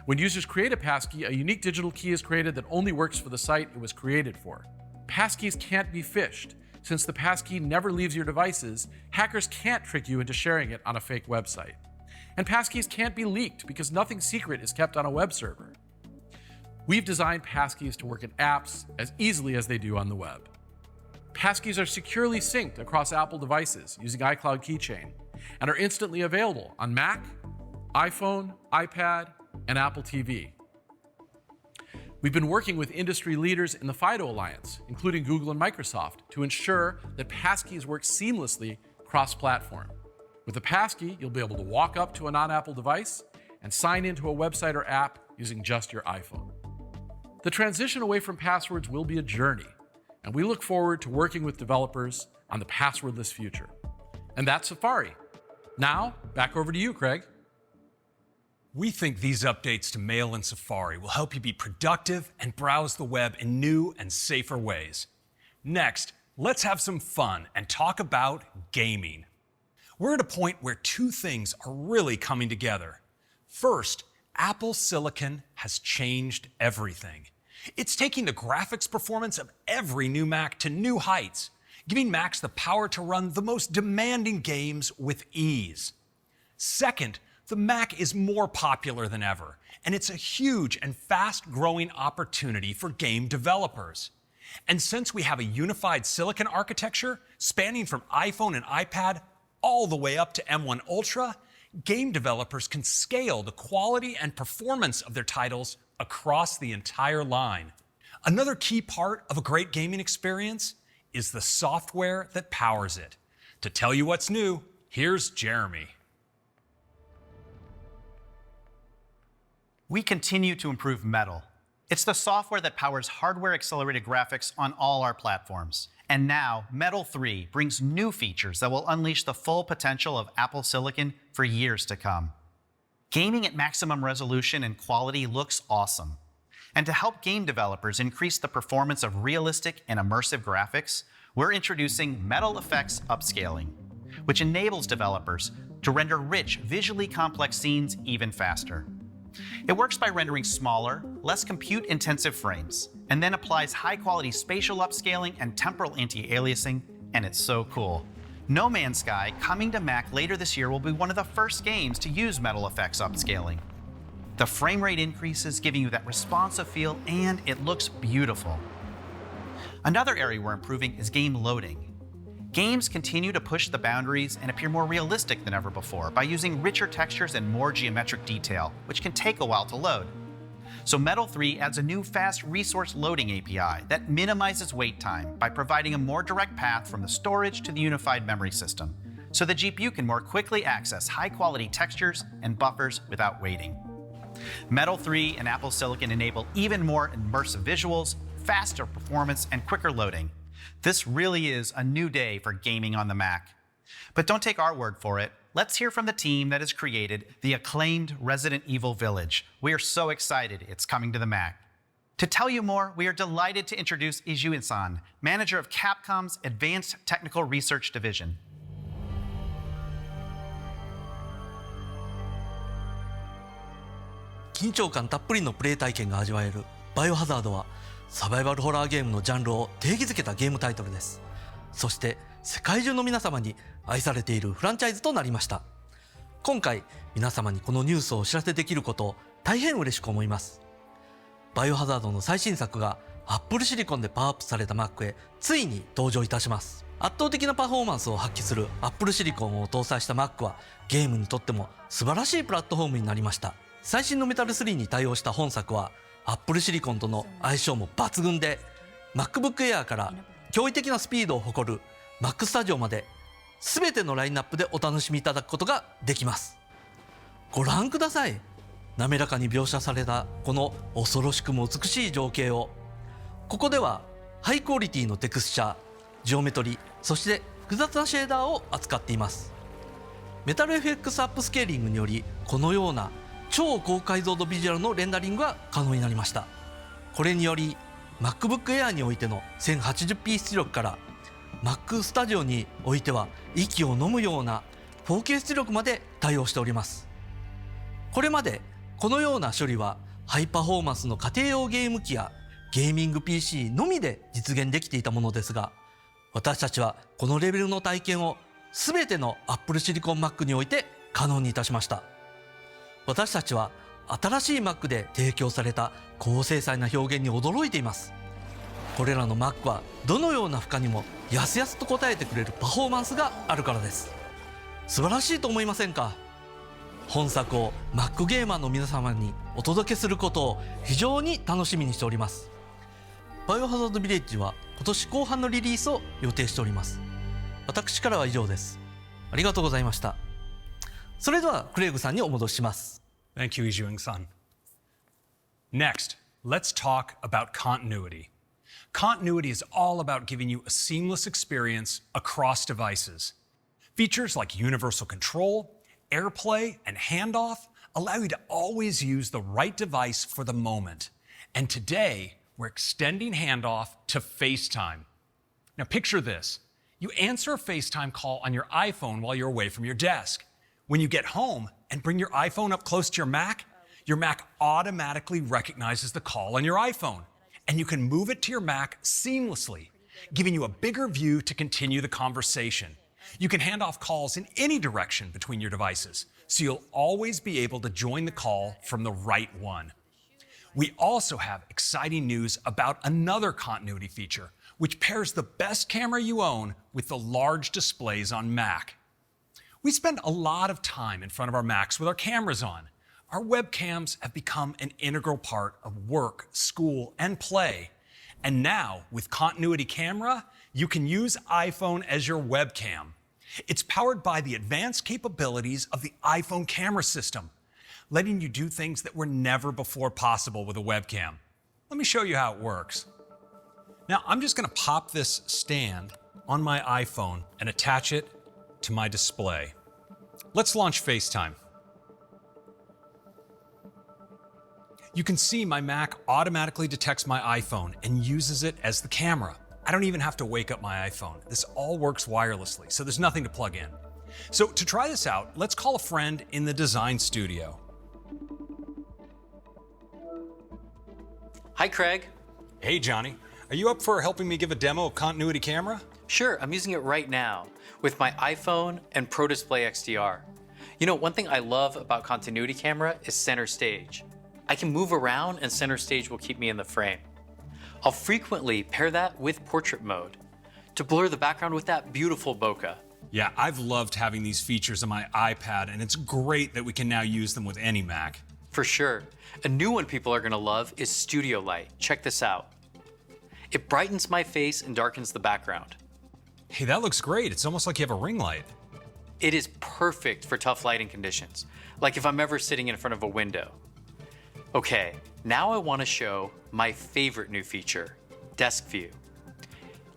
When users create a passkey, a unique digital key is created that only works for the site it was created for. Passkeys can't be phished. Since the passkey never leaves your devices, hackers can't trick you into sharing it on a fake website. And passkeys can't be leaked because nothing secret is kept on a web server. We've designed passkeys to work in apps as easily as they do on the web. Passkeys are securely synced across Apple devices using iCloud Keychain and are instantly available on Mac, iPhone, iPad, and Apple TV. We've been working with industry leaders in the FIDO Alliance, including Google and Microsoft, to ensure that passkeys work seamlessly cross-platform. With a passkey, you'll be able to walk up to a non-Apple device and sign into a website or app using just your iPhone. The transition away from passwords will be a journey, and we look forward to working with developers on the passwordless future. And that's Safari. Now, back over to you, Craig. We think these updates to Mail and Safari will help you be productive and browse the web in new and safer ways. Next, let's have some fun and talk about gaming. We're at a point where two things are really coming together. First, Apple Silicon has changed everything. It's taking the graphics performance of every new Mac to new heights, giving Macs the power to run the most demanding games with ease. Second, the Mac is more popular than ever, and it's a huge and fast-growing opportunity for game developers. And since we have a unified silicon architecture spanning from iPhone and iPad all the way up to M1 Ultra, game developers can scale the quality and performance of their titles across the entire line. Another key part of a great gaming experience is the software that powers it. To tell you what's new, here's Jeremy. We continue to improve Metal. It's the software that powers hardware-accelerated graphics on all our platforms. And now, Metal 3 brings new features that will unleash the full potential of Apple Silicon for years to come. Gaming at maximum resolution and quality looks awesome. And to help game developers increase the performance of realistic and immersive graphics, we're introducing Metal Effects Upscaling, which enables developers to render rich, visually complex scenes even faster. It works by rendering smaller, less compute-intensive frames, and then applies high-quality spatial upscaling and temporal anti-aliasing, and it's so cool. No Man's Sky, coming to Mac later this year, will be one of the first games to use Metal Effects Upscaling. The frame rate increases, giving you that responsive feel, and it looks beautiful. Another area we're improving is game loading. Games continue to push the boundaries and appear more realistic than ever before by using richer textures and more geometric detail, which can take a while to load. So Metal 3 adds a new fast resource loading API that minimizes wait time by providing a more direct path from the storage to the unified memory system, so the GPU can more quickly access high-quality textures and buffers without waiting. Metal 3 and Apple Silicon enable even more immersive visuals, faster performance, and quicker loading. This really is a new day for gaming on the Mac. But don't take our word for it. Let's hear from the team that has created the acclaimed Resident Evil Village. We are so excited it's coming to the Mac. To tell you more, we are delighted to introduce Iju-san, manager of Capcom's Advanced Technical Research Division. 緊張感たっぷりのプレイ体験が味わえるバイオハザードはサバイバルホラーゲームのジャンルを定義づけたゲームタイトルです。そして世界中の皆様に愛されているフランチャイズとなりました。今回皆様にこのニュースをお知らせできることを大変嬉しく思います。バイオハザードの最新作が Apple シリコンでパワーアップされた Mac へついに登場いたします。圧倒的なパフォーマンスを発揮する Apple シリコンを搭載した Mac はゲームにとっても素晴らしいプラットフォームになりました。最新のメタル3に対応した本作は Apple シリコンとの相性も抜群で MacBook Air から驚異的なスピードを誇る Mac Studio まで全てのラインナップでお楽しみいただくことができます。ご覧ください。滑らかに描写されたこの恐ろしくも美しい情景をここではハイクオリティのテクスチャー、ジオメトリー、そして複雑なシェーダーを扱っています。メタル FX アップスケーリングによりこのような超高解像度ビジュアルのレンダリングが可能になりました。これにより MacBook Air においての 1080p 出力から Mac Studio においては息を飲むような 4K 出力まで対応しております。これまでこのような処理はハイパフォーマンスの家庭用ゲーム機やゲーミング PC のみで実現できていたものですが、私たちはこのレベルの体験を全ての Apple Silicon Mac において可能にいたしました。私たちは新しい Mac で提供された高精細な表現に驚いています。これらの Mac はどのような負荷にもやすやすと応えてくれるパフォーマンスがあるからです。素晴らしいと思いませんか？本作を Mac ゲーマーの皆様にお届けすることを非常に楽しみにしております。バイオハザードビレッジは今年後半のリリースを予定しております。私からは以上です。ありがとうございました。それではクレイグさんにお戻しします。Thank you, Iju-san. Next, let's talk about continuity. Continuity is all about giving you a seamless experience across devices. Features like universal control, AirPlay, and handoff allow you to always use the right device for the moment. And today, we're extending handoff to FaceTime. Now picture this. You answer a FaceTime call on your iPhone while you're away from your desk. When you get home and bring your iPhone up close to your Mac automatically recognizes the call on your iPhone, and you can move it to your Mac seamlessly, giving you a bigger view to continue the conversation. You can hand off calls in any direction between your devices, so you'll always be able to join the call from the right one. We also have exciting news about another continuity feature, which pairs the best camera you own with the large displays on Mac. We spend a lot of time in front of our Macs with our cameras on. Our webcams have become an integral part of work, school, and play. And now, with Continuity Camera, you can use iPhone as your webcam. It's powered by the advanced capabilities of the iPhone camera system, letting you do things that were never before possible with a webcam. Let me show you how it works. Now, I'm just gonna pop this stand on my iPhone and attach it to my display. Let's launch FaceTime. You can see my Mac automatically detects my iPhone and uses it as the camera. I don't even have to wake up my iPhone. This all works wirelessly, so there's nothing to plug in. So to try this out, let's call a friend in the design studio. Hi, Craig. Hey, Johnny. Are you up for helping me give a demo of Continuity Camera? Sure, I'm using it right now with my iPhone and Pro Display XDR. You know, one thing I love about Continuity Camera is center stage. I can move around and center stage will keep me in the frame. I'll frequently pair that with portrait mode to blur the background with that beautiful bokeh. Yeah, I've loved having these features on my iPad, and it's great that we can now use them with any Mac. For sure. A new one people are gonna love is Studio Light. Check this out. It brightens my face and darkens the background. Hey, that looks great. It's almost like you have a ring light. It is perfect for tough lighting conditions, like if I'm ever sitting in front of a window. Okay, now I want to show my favorite new feature, Desk View.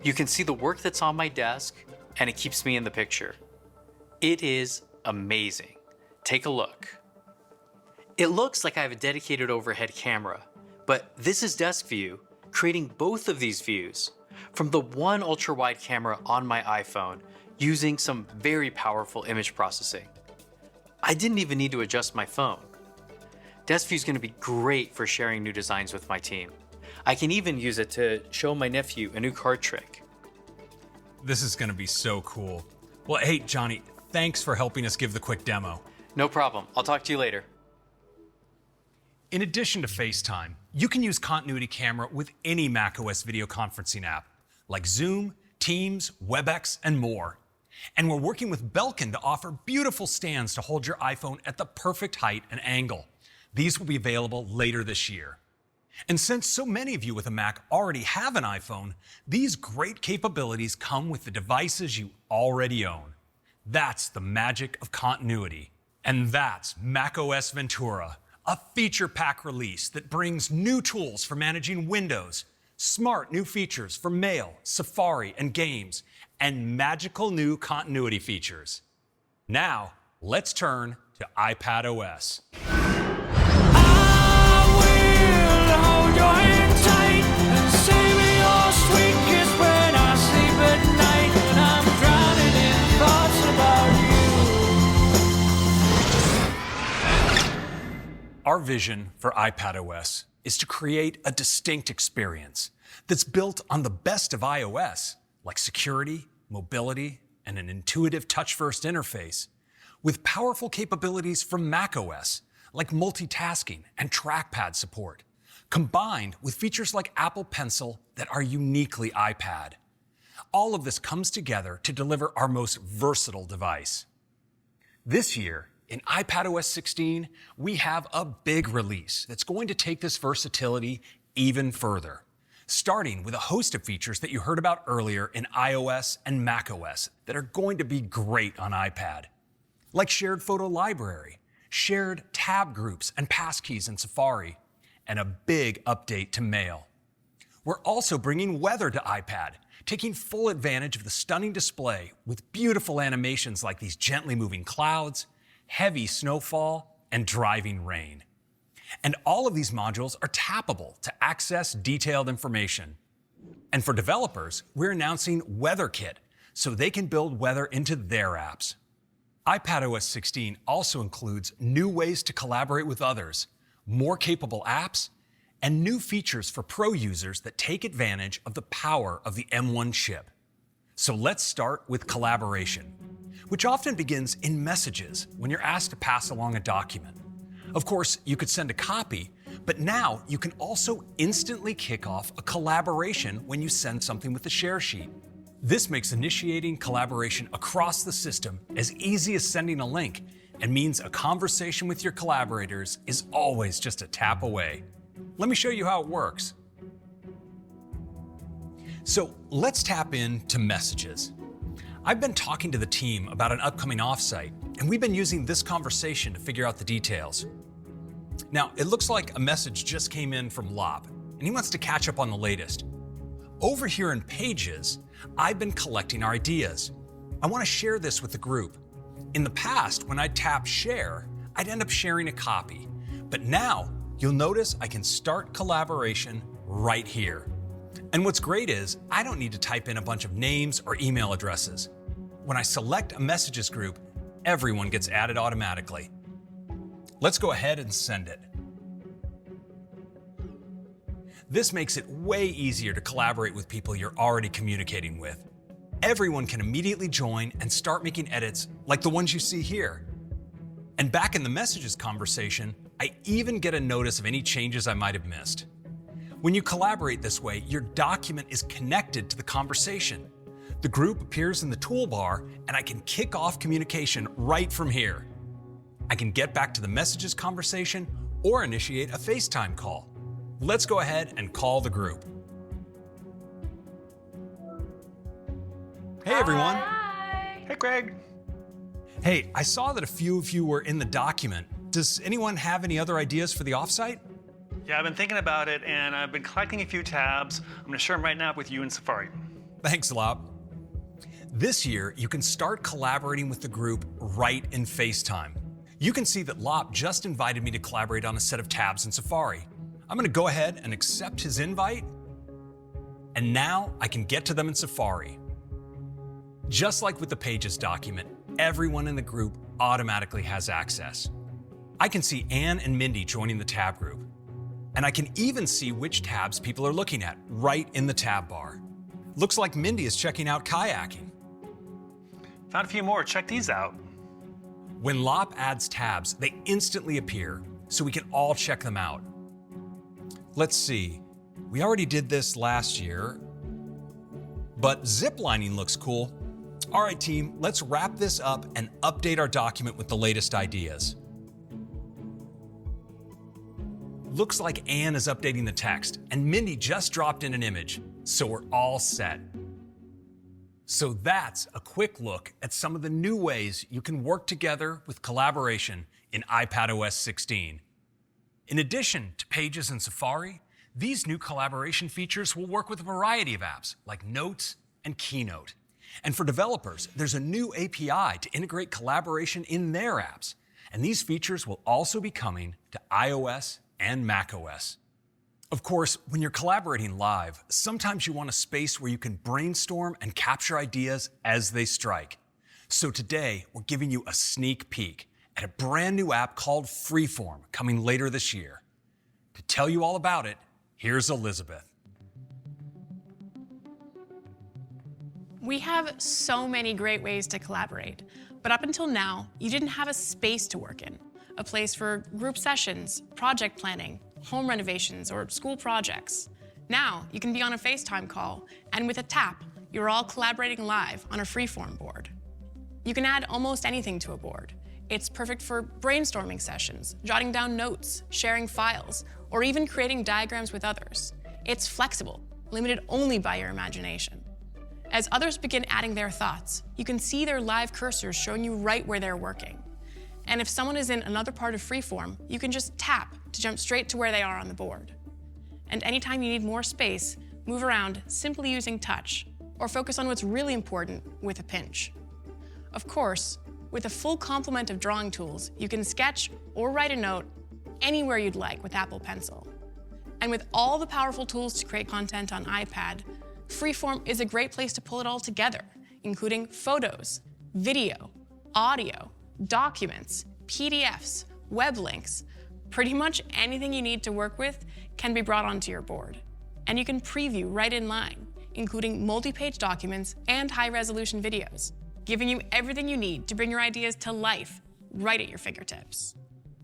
You can see the work that's on my desk, and it keeps me in the picture. It is amazing. Take a look. It looks like I have a dedicated overhead camera, but this is Desk View, creating both of these views from the one ultra-wide camera on my iPhone using some very powerful image processing. I didn't even need to adjust my phone. Desk View is going to be great for sharing new designs with my team. I can even use it to show my nephew a new card trick. This is going to be so cool. Well, hey, Johnny, thanks for helping us give the quick demo. No problem. I'll talk to you later. In addition to FaceTime, you can use Continuity Camera with any macOS video conferencing app, like Zoom, Teams, WebEx, and more. And we're working with Belkin to offer beautiful stands to hold your iPhone at the perfect height and angle. These will be available later this year. And since so many of you with a Mac already have an iPhone, these great capabilities come with the devices you already own. That's the magic of continuity. And that's macOS Ventura, a feature pack release that brings new tools for managing Windows, smart new features for Mail, Safari, and games, and magical new continuity features. Now, let's turn to iPadOS. Hold your hand tight and save me your sweet kiss when I sleep at night and I'm drowning in thoughts about you. Our vision for iPadOS is to create a distinct experience that's built on the best of iOS, like security, mobility, and an intuitive touch-first interface, with powerful capabilities from macOS, like multitasking and trackpad support, combined with features like Apple Pencil that are uniquely iPad. All of this comes together to deliver our most versatile device. This year, in iPadOS 16, we have a big release that's going to take this versatility even further, starting with a host of features that you heard about earlier in iOS and macOS that are going to be great on iPad, like shared photo library, shared tab groups and passkeys in Safari, and a big update to Mail. We're also bringing weather to iPad, taking full advantage of the stunning display with beautiful animations like these gently moving clouds, heavy snowfall, and driving rain. And all of these modules are tappable to access detailed information. And for developers, we're announcing WeatherKit so they can build weather into their apps. iPadOS 16 also includes new ways to collaborate with others, more capable apps, and new features for pro users that take advantage of the power of the M1 chip. So let's start with collaboration, which often begins in messages when you're asked to pass along a document. Of course, you could send a copy, but now you can also instantly kick off a collaboration when you send something with the share sheet. This makes initiating collaboration across the system as easy as sending a link and means a conversation with your collaborators is always just a tap away. Let me show you how it works. So let's tap into messages. I've been talking to the team about an upcoming offsite, and we've been using this conversation to figure out the details. Now, it looks like a message just came in from Lop, and he wants to catch up on the latest. Over here in Pages, I've been collecting our ideas. I want to share this with the group. In the past, when I'd tap Share, I'd end up sharing a copy. But now, you'll notice I can start collaboration right here. And what's great is I don't need to type in a bunch of names or email addresses. When I select a messages group, everyone gets added automatically. Let's go ahead and send it. This makes it way easier to collaborate with people you're already communicating with. Everyone can immediately join and start making edits like the ones you see here. And back in the messages conversation, I even get a notice of any changes I might have missed. When you collaborate this way, your document is connected to the conversation. The group appears in the toolbar, and I can kick off communication right from here. I can get back to the messages conversation or initiate a FaceTime call. Let's go ahead and call the group. Hey everyone. Hi. Hey Greg. Hey, I saw that a few of you were in the document. Does anyone have any other ideas for the offsite? Yeah, I've been thinking about it and I've been collecting a few tabs. I'm gonna share them right now with you in Safari. Thanks, Lop. This year, you can start collaborating with the group right in FaceTime. You can see that Lop just invited me to collaborate on a set of tabs in Safari. I'm gonna go ahead and accept his invite, and now I can get to them in Safari. Just like with the Pages document, everyone in the group automatically has access. I can see Anne and Mindy joining the tab group, and I can even see which tabs people are looking at right in the tab bar. Looks like Mindy is checking out kayaking. Found a few more, check these out. When Lop adds tabs, they instantly appear, so we can all check them out. Let's see, we already did this last year, but ziplining looks cool. All right, team, let's wrap this up and update our document with the latest ideas. Looks like Anne is updating the text, and Mindy just dropped in an image, so we're all set. So that's a quick look at some of the new ways you can work together with collaboration in iPadOS 16. In addition to Pages and Safari, these new collaboration features will work with a variety of apps like Notes and Keynote. And for developers, there's a new API to integrate collaboration in their apps. And these features will also be coming to iOS and macOS. Of course, when you're collaborating live, sometimes you want a space where you can brainstorm and capture ideas as they strike. So today, we're giving you a sneak peek at a brand new app called Freeform coming later this year. To tell you all about it, here's Elizabeth. We have so many great ways to collaborate, but up until now, you didn't have a space to work in, a place for group sessions, project planning, home renovations, or school projects. Now, you can be on a FaceTime call, and with a tap, you're all collaborating live on a Freeform board. You can add almost anything to a board. It's perfect for brainstorming sessions, jotting down notes, sharing files, or even creating diagrams with others. It's flexible, limited only by your imagination. As others begin adding their thoughts, you can see their live cursors showing you right where they're working. And if someone is in another part of Freeform, you can just tap to jump straight to where they are on the board. And anytime you need more space, move around simply using touch, or focus on what's really important with a pinch. Of course, with a full complement of drawing tools, you can sketch or write a note anywhere you'd like with Apple Pencil. And with all the powerful tools to create content on iPad, Freeform is a great place to pull it all together, including photos, video, audio, documents, PDFs, web links. Pretty much anything you need to work with can be brought onto your board. And you can preview right in line, including multi-page documents and high-resolution videos, giving you everything you need to bring your ideas to life right at your fingertips.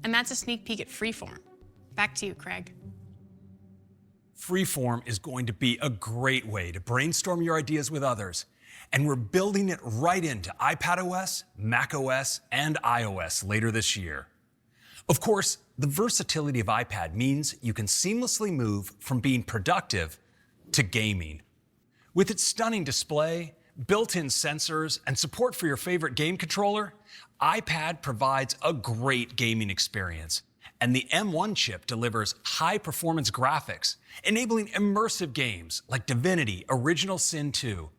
And that's a sneak peek at Freeform. Back to you, Craig. Freeform is going to be a great way to brainstorm your ideas with others, and we're building it right into iPadOS, macOS, and iOS later this year. Of course, the versatility of iPad means you can seamlessly move from being productive to gaming. With its stunning display, built-in sensors, and support for your favorite game controller, iPad provides a great gaming experience. And the M1 chip delivers high-performance graphics, enabling immersive games like Divinity Original Sin 2.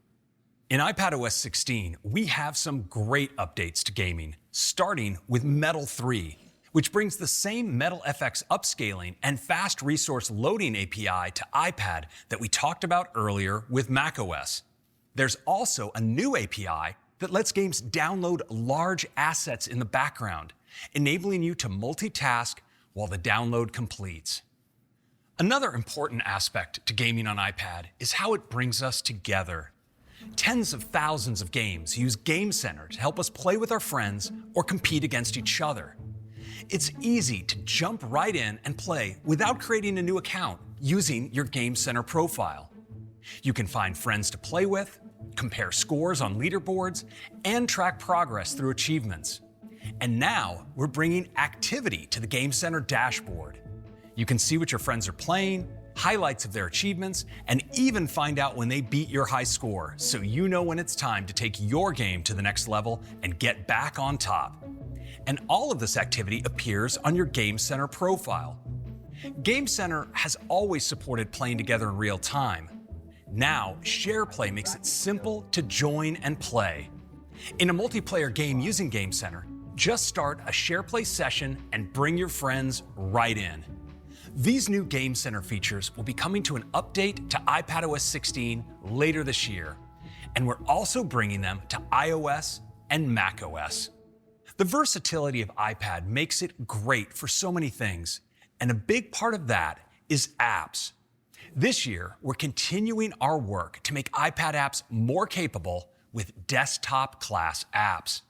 In iPadOS 16, we have some great updates to gaming, starting with Metal 3, which brings the same Metal FX upscaling and fast resource loading API to iPad that we talked about earlier with macOS. There's also a new API that lets games download large assets in the background, enabling you to multitask while the download completes. Another important aspect to gaming on iPad is how it brings us together. Tens of thousands of games use Game Center to help us play with our friends or compete against each other. It's easy to jump right in and play without creating a new account using your Game Center profile. You can find friends to play with, compare scores on leaderboards, and track progress through achievements. And now we're bringing activity to the Game Center dashboard. You can see what your friends are playing, highlights of their achievements, and even find out when they beat your high score, so you know when it's time to take your game to the next level and get back on top. And all of this activity appears on your Game Center profile. Game Center has always supported playing together in real time. Now, SharePlay makes it simple to join and play. In a multiplayer game using Game Center, just start a SharePlay session and bring your friends right in. These new Game Center features will be coming to an update to iPadOS 16 later this year, and we're also bringing them to iOS and macOS. The versatility of iPad makes it great for so many things, and a big part of that is apps. This year, we're continuing our work to make iPad apps more capable with desktop-class apps.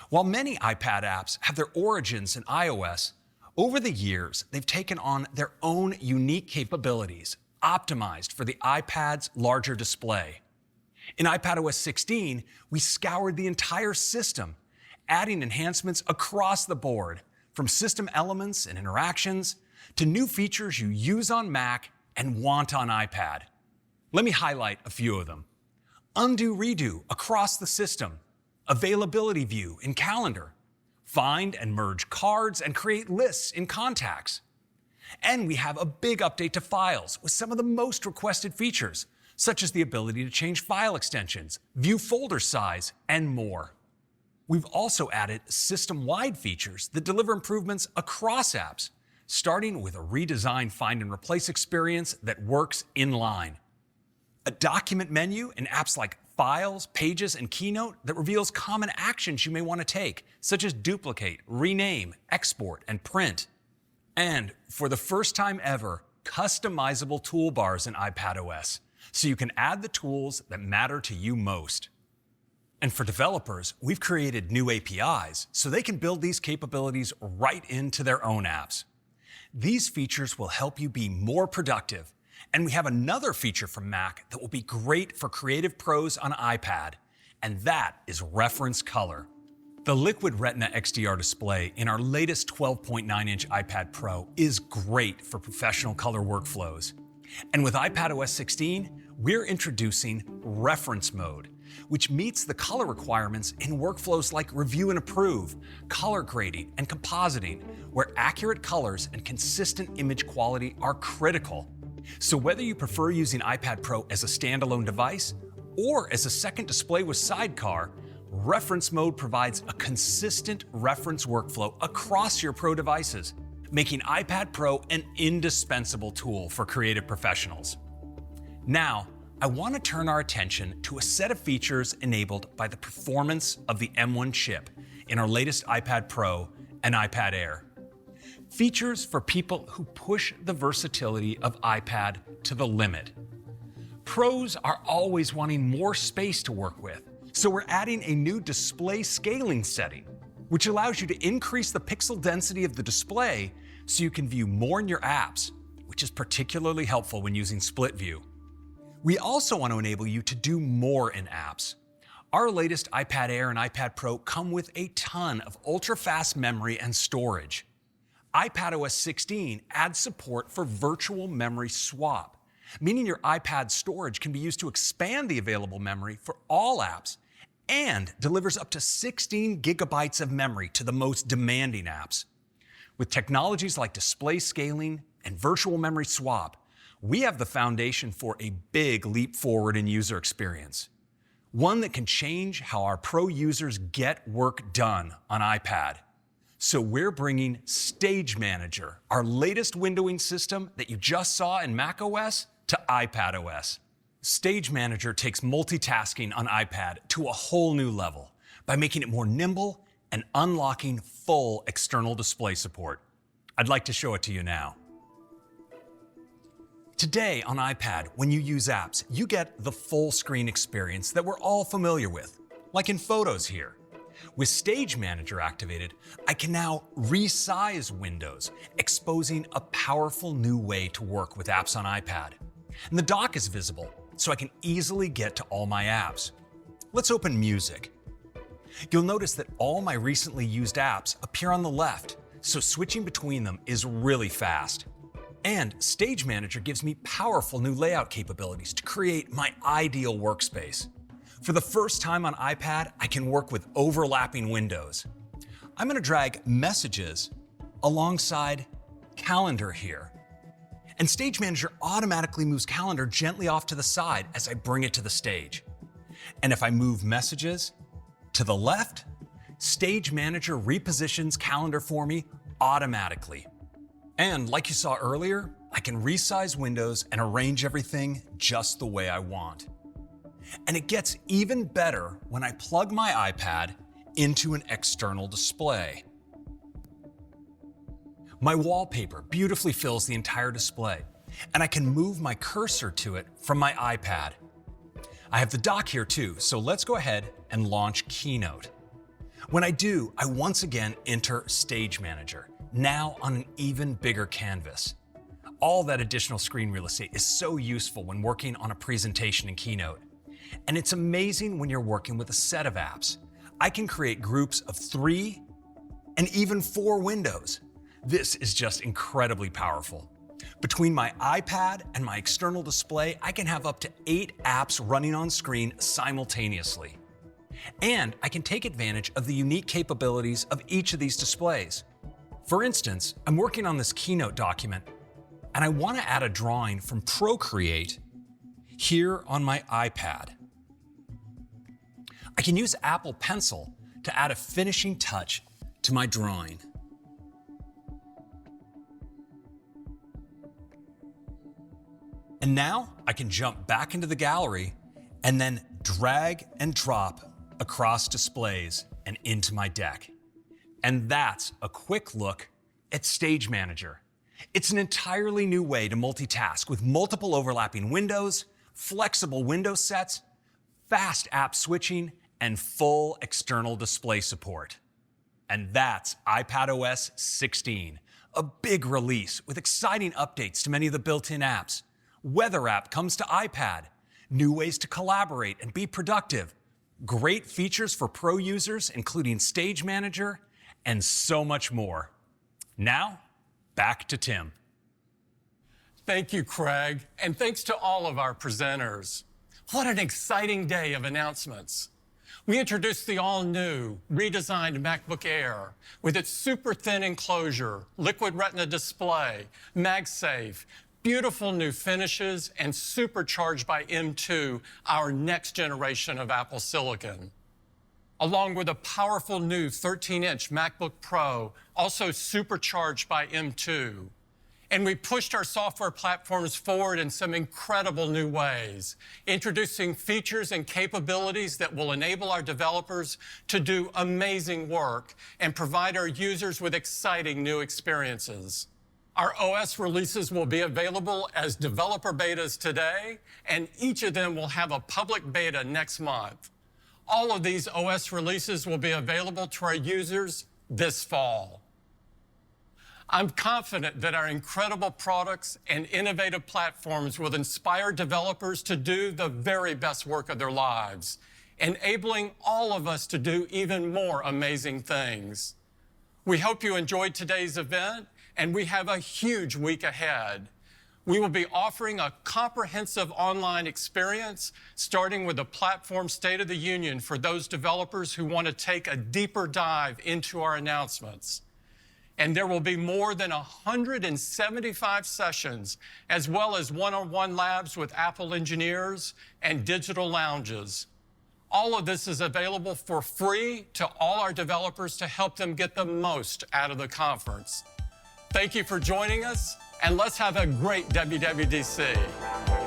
While many iPad apps have their origins in iOS, over the years, they've taken on their own unique capabilities, optimized for the iPad's larger display. In iPadOS 16, we scoured the entire system, adding enhancements across the board, from system elements and interactions to new features you use on Mac and want on iPad. Let me highlight a few of them. Undo Redo across the system, Availability View in Calendar, find and merge cards and create lists in Contacts. And we have a big update to Files with some of the most requested features, such as the ability to change file extensions, view folder size, and more. We've also added system-wide features that deliver improvements across apps, starting with a redesigned find and replace experience that works inline. A document menu in apps like Files, Pages, and Keynote that reveals common actions you may want to take, such as duplicate, rename, export, and print. And for the first time ever, customizable toolbars in iPadOS, so you can add the tools that matter to you most. And for developers, we've created new APIs so they can build these capabilities right into their own apps. These features will help you be more productive. And we have another feature from Mac that will be great for creative pros on iPad, and that is reference color. The Liquid Retina XDR display in our latest 12.9-inch iPad Pro is great for professional color workflows. And with iPadOS 16, we're introducing Reference Mode, which meets the color requirements in workflows like review and approve, color grading, and compositing, where accurate colors and consistent image quality are critical. So whether you prefer using iPad Pro as a standalone device or as a second display with Sidecar, Reference Mode provides a consistent reference workflow across your Pro devices, making iPad Pro an indispensable tool for creative professionals. Now, I want to turn our attention to a set of features enabled by the performance of the M1 chip in our latest iPad Pro and iPad Air. Features for people who push the versatility of iPad to the limit. Pros are always wanting more space to work with, so we're adding a new display scaling setting, which allows you to increase the pixel density of the display so you can view more in your apps, which is particularly helpful when using split view. We also want to enable you to do more in apps. Our latest iPad Air and iPad Pro come with a ton of ultra-fast memory and storage. iPadOS 16 adds support for virtual memory swap, meaning your iPad storage can be used to expand the available memory for all apps and delivers up to 16 gigabytes of memory to the most demanding apps. With technologies like display scaling and virtual memory swap, we have the foundation for a big leap forward in user experience. One that can change how our Pro users get work done on iPad. So we're bringing Stage Manager, our latest windowing system that you just saw in macOS, to iPadOS. Stage Manager takes multitasking on iPad to a whole new level by making it more nimble and unlocking full external display support. I'd like to show it to you now. Today on iPad, when you use apps, you get the full screen experience that we're all familiar with, like in Photos here. With Stage Manager activated, I can now resize windows, exposing a powerful new way to work with apps on iPad. And the dock is visible, so I can easily get to all my apps. Let's open Music. You'll notice that all my recently used apps appear on the left, so switching between them is really fast. And Stage Manager gives me powerful new layout capabilities to create my ideal workspace. For the first time on iPad, I can work with overlapping windows. I'm going to drag Messages alongside Calendar here. And Stage Manager automatically moves Calendar gently off to the side as I bring it to the stage. And if I move Messages to the left, Stage Manager repositions Calendar for me automatically. And like you saw earlier, I can resize windows and arrange everything just the way I want. And it gets even better when I plug my iPad into an external display. My wallpaper beautifully fills the entire display, and I can move my cursor to it from my iPad. I have the dock here too, so let's go ahead and launch Keynote. When I do, I once again enter Stage Manager, now on an even bigger canvas. All that additional screen real estate is so useful when working on a presentation in Keynote. And it's amazing when you're working with a set of apps. I can create groups of 3 and even 4 windows. This is just incredibly powerful. Between my iPad and my external display, I can have up to 8 apps running on screen simultaneously. And I can take advantage of the unique capabilities of each of these displays. For instance, I'm working on this Keynote document, and I want to add a drawing from Procreate here on my iPad. I can use Apple Pencil to add a finishing touch to my drawing. And now I can jump back into the gallery and then drag and drop across displays and into my deck. And that's a quick look at Stage Manager. It's an entirely new way to multitask with multiple overlapping windows, flexible window sets, fast app switching, and full external display support. And that's iPadOS 16, a big release with exciting updates to many of the built-in apps. Weather app comes to iPad, new ways to collaborate and be productive, great features for Pro users, including Stage Manager, and so much more. Now, back to Tim. Thank you, Craig, and thanks to all of our presenters. What an exciting day of announcements. We introduced the all-new, redesigned MacBook Air with its super thin enclosure, liquid retina display, MagSafe, beautiful new finishes, and supercharged by M2, our next generation of Apple Silicon. Along with a powerful new 13-inch MacBook Pro, also supercharged by M2. And we pushed our software platforms forward in some incredible new ways, introducing features and capabilities that will enable our developers to do amazing work and provide our users with exciting new experiences. Our OS releases will be available as developer betas today, and each of them will have a public beta next month. All of these OS releases will be available to our users this fall. I'm confident that our incredible products and innovative platforms will inspire developers to do the very best work of their lives, enabling all of us to do even more amazing things. We hope you enjoyed today's event, and we have a huge week ahead. We will be offering a comprehensive online experience, starting with the Platform State of the Union for those developers who want to take a deeper dive into our announcements. And there will be more than 175 sessions, as well as one-on-one labs with Apple engineers and digital lounges. All of this is available for free to all our developers to help them get the most out of the conference. Thank you for joining us, and let's have a great WWDC.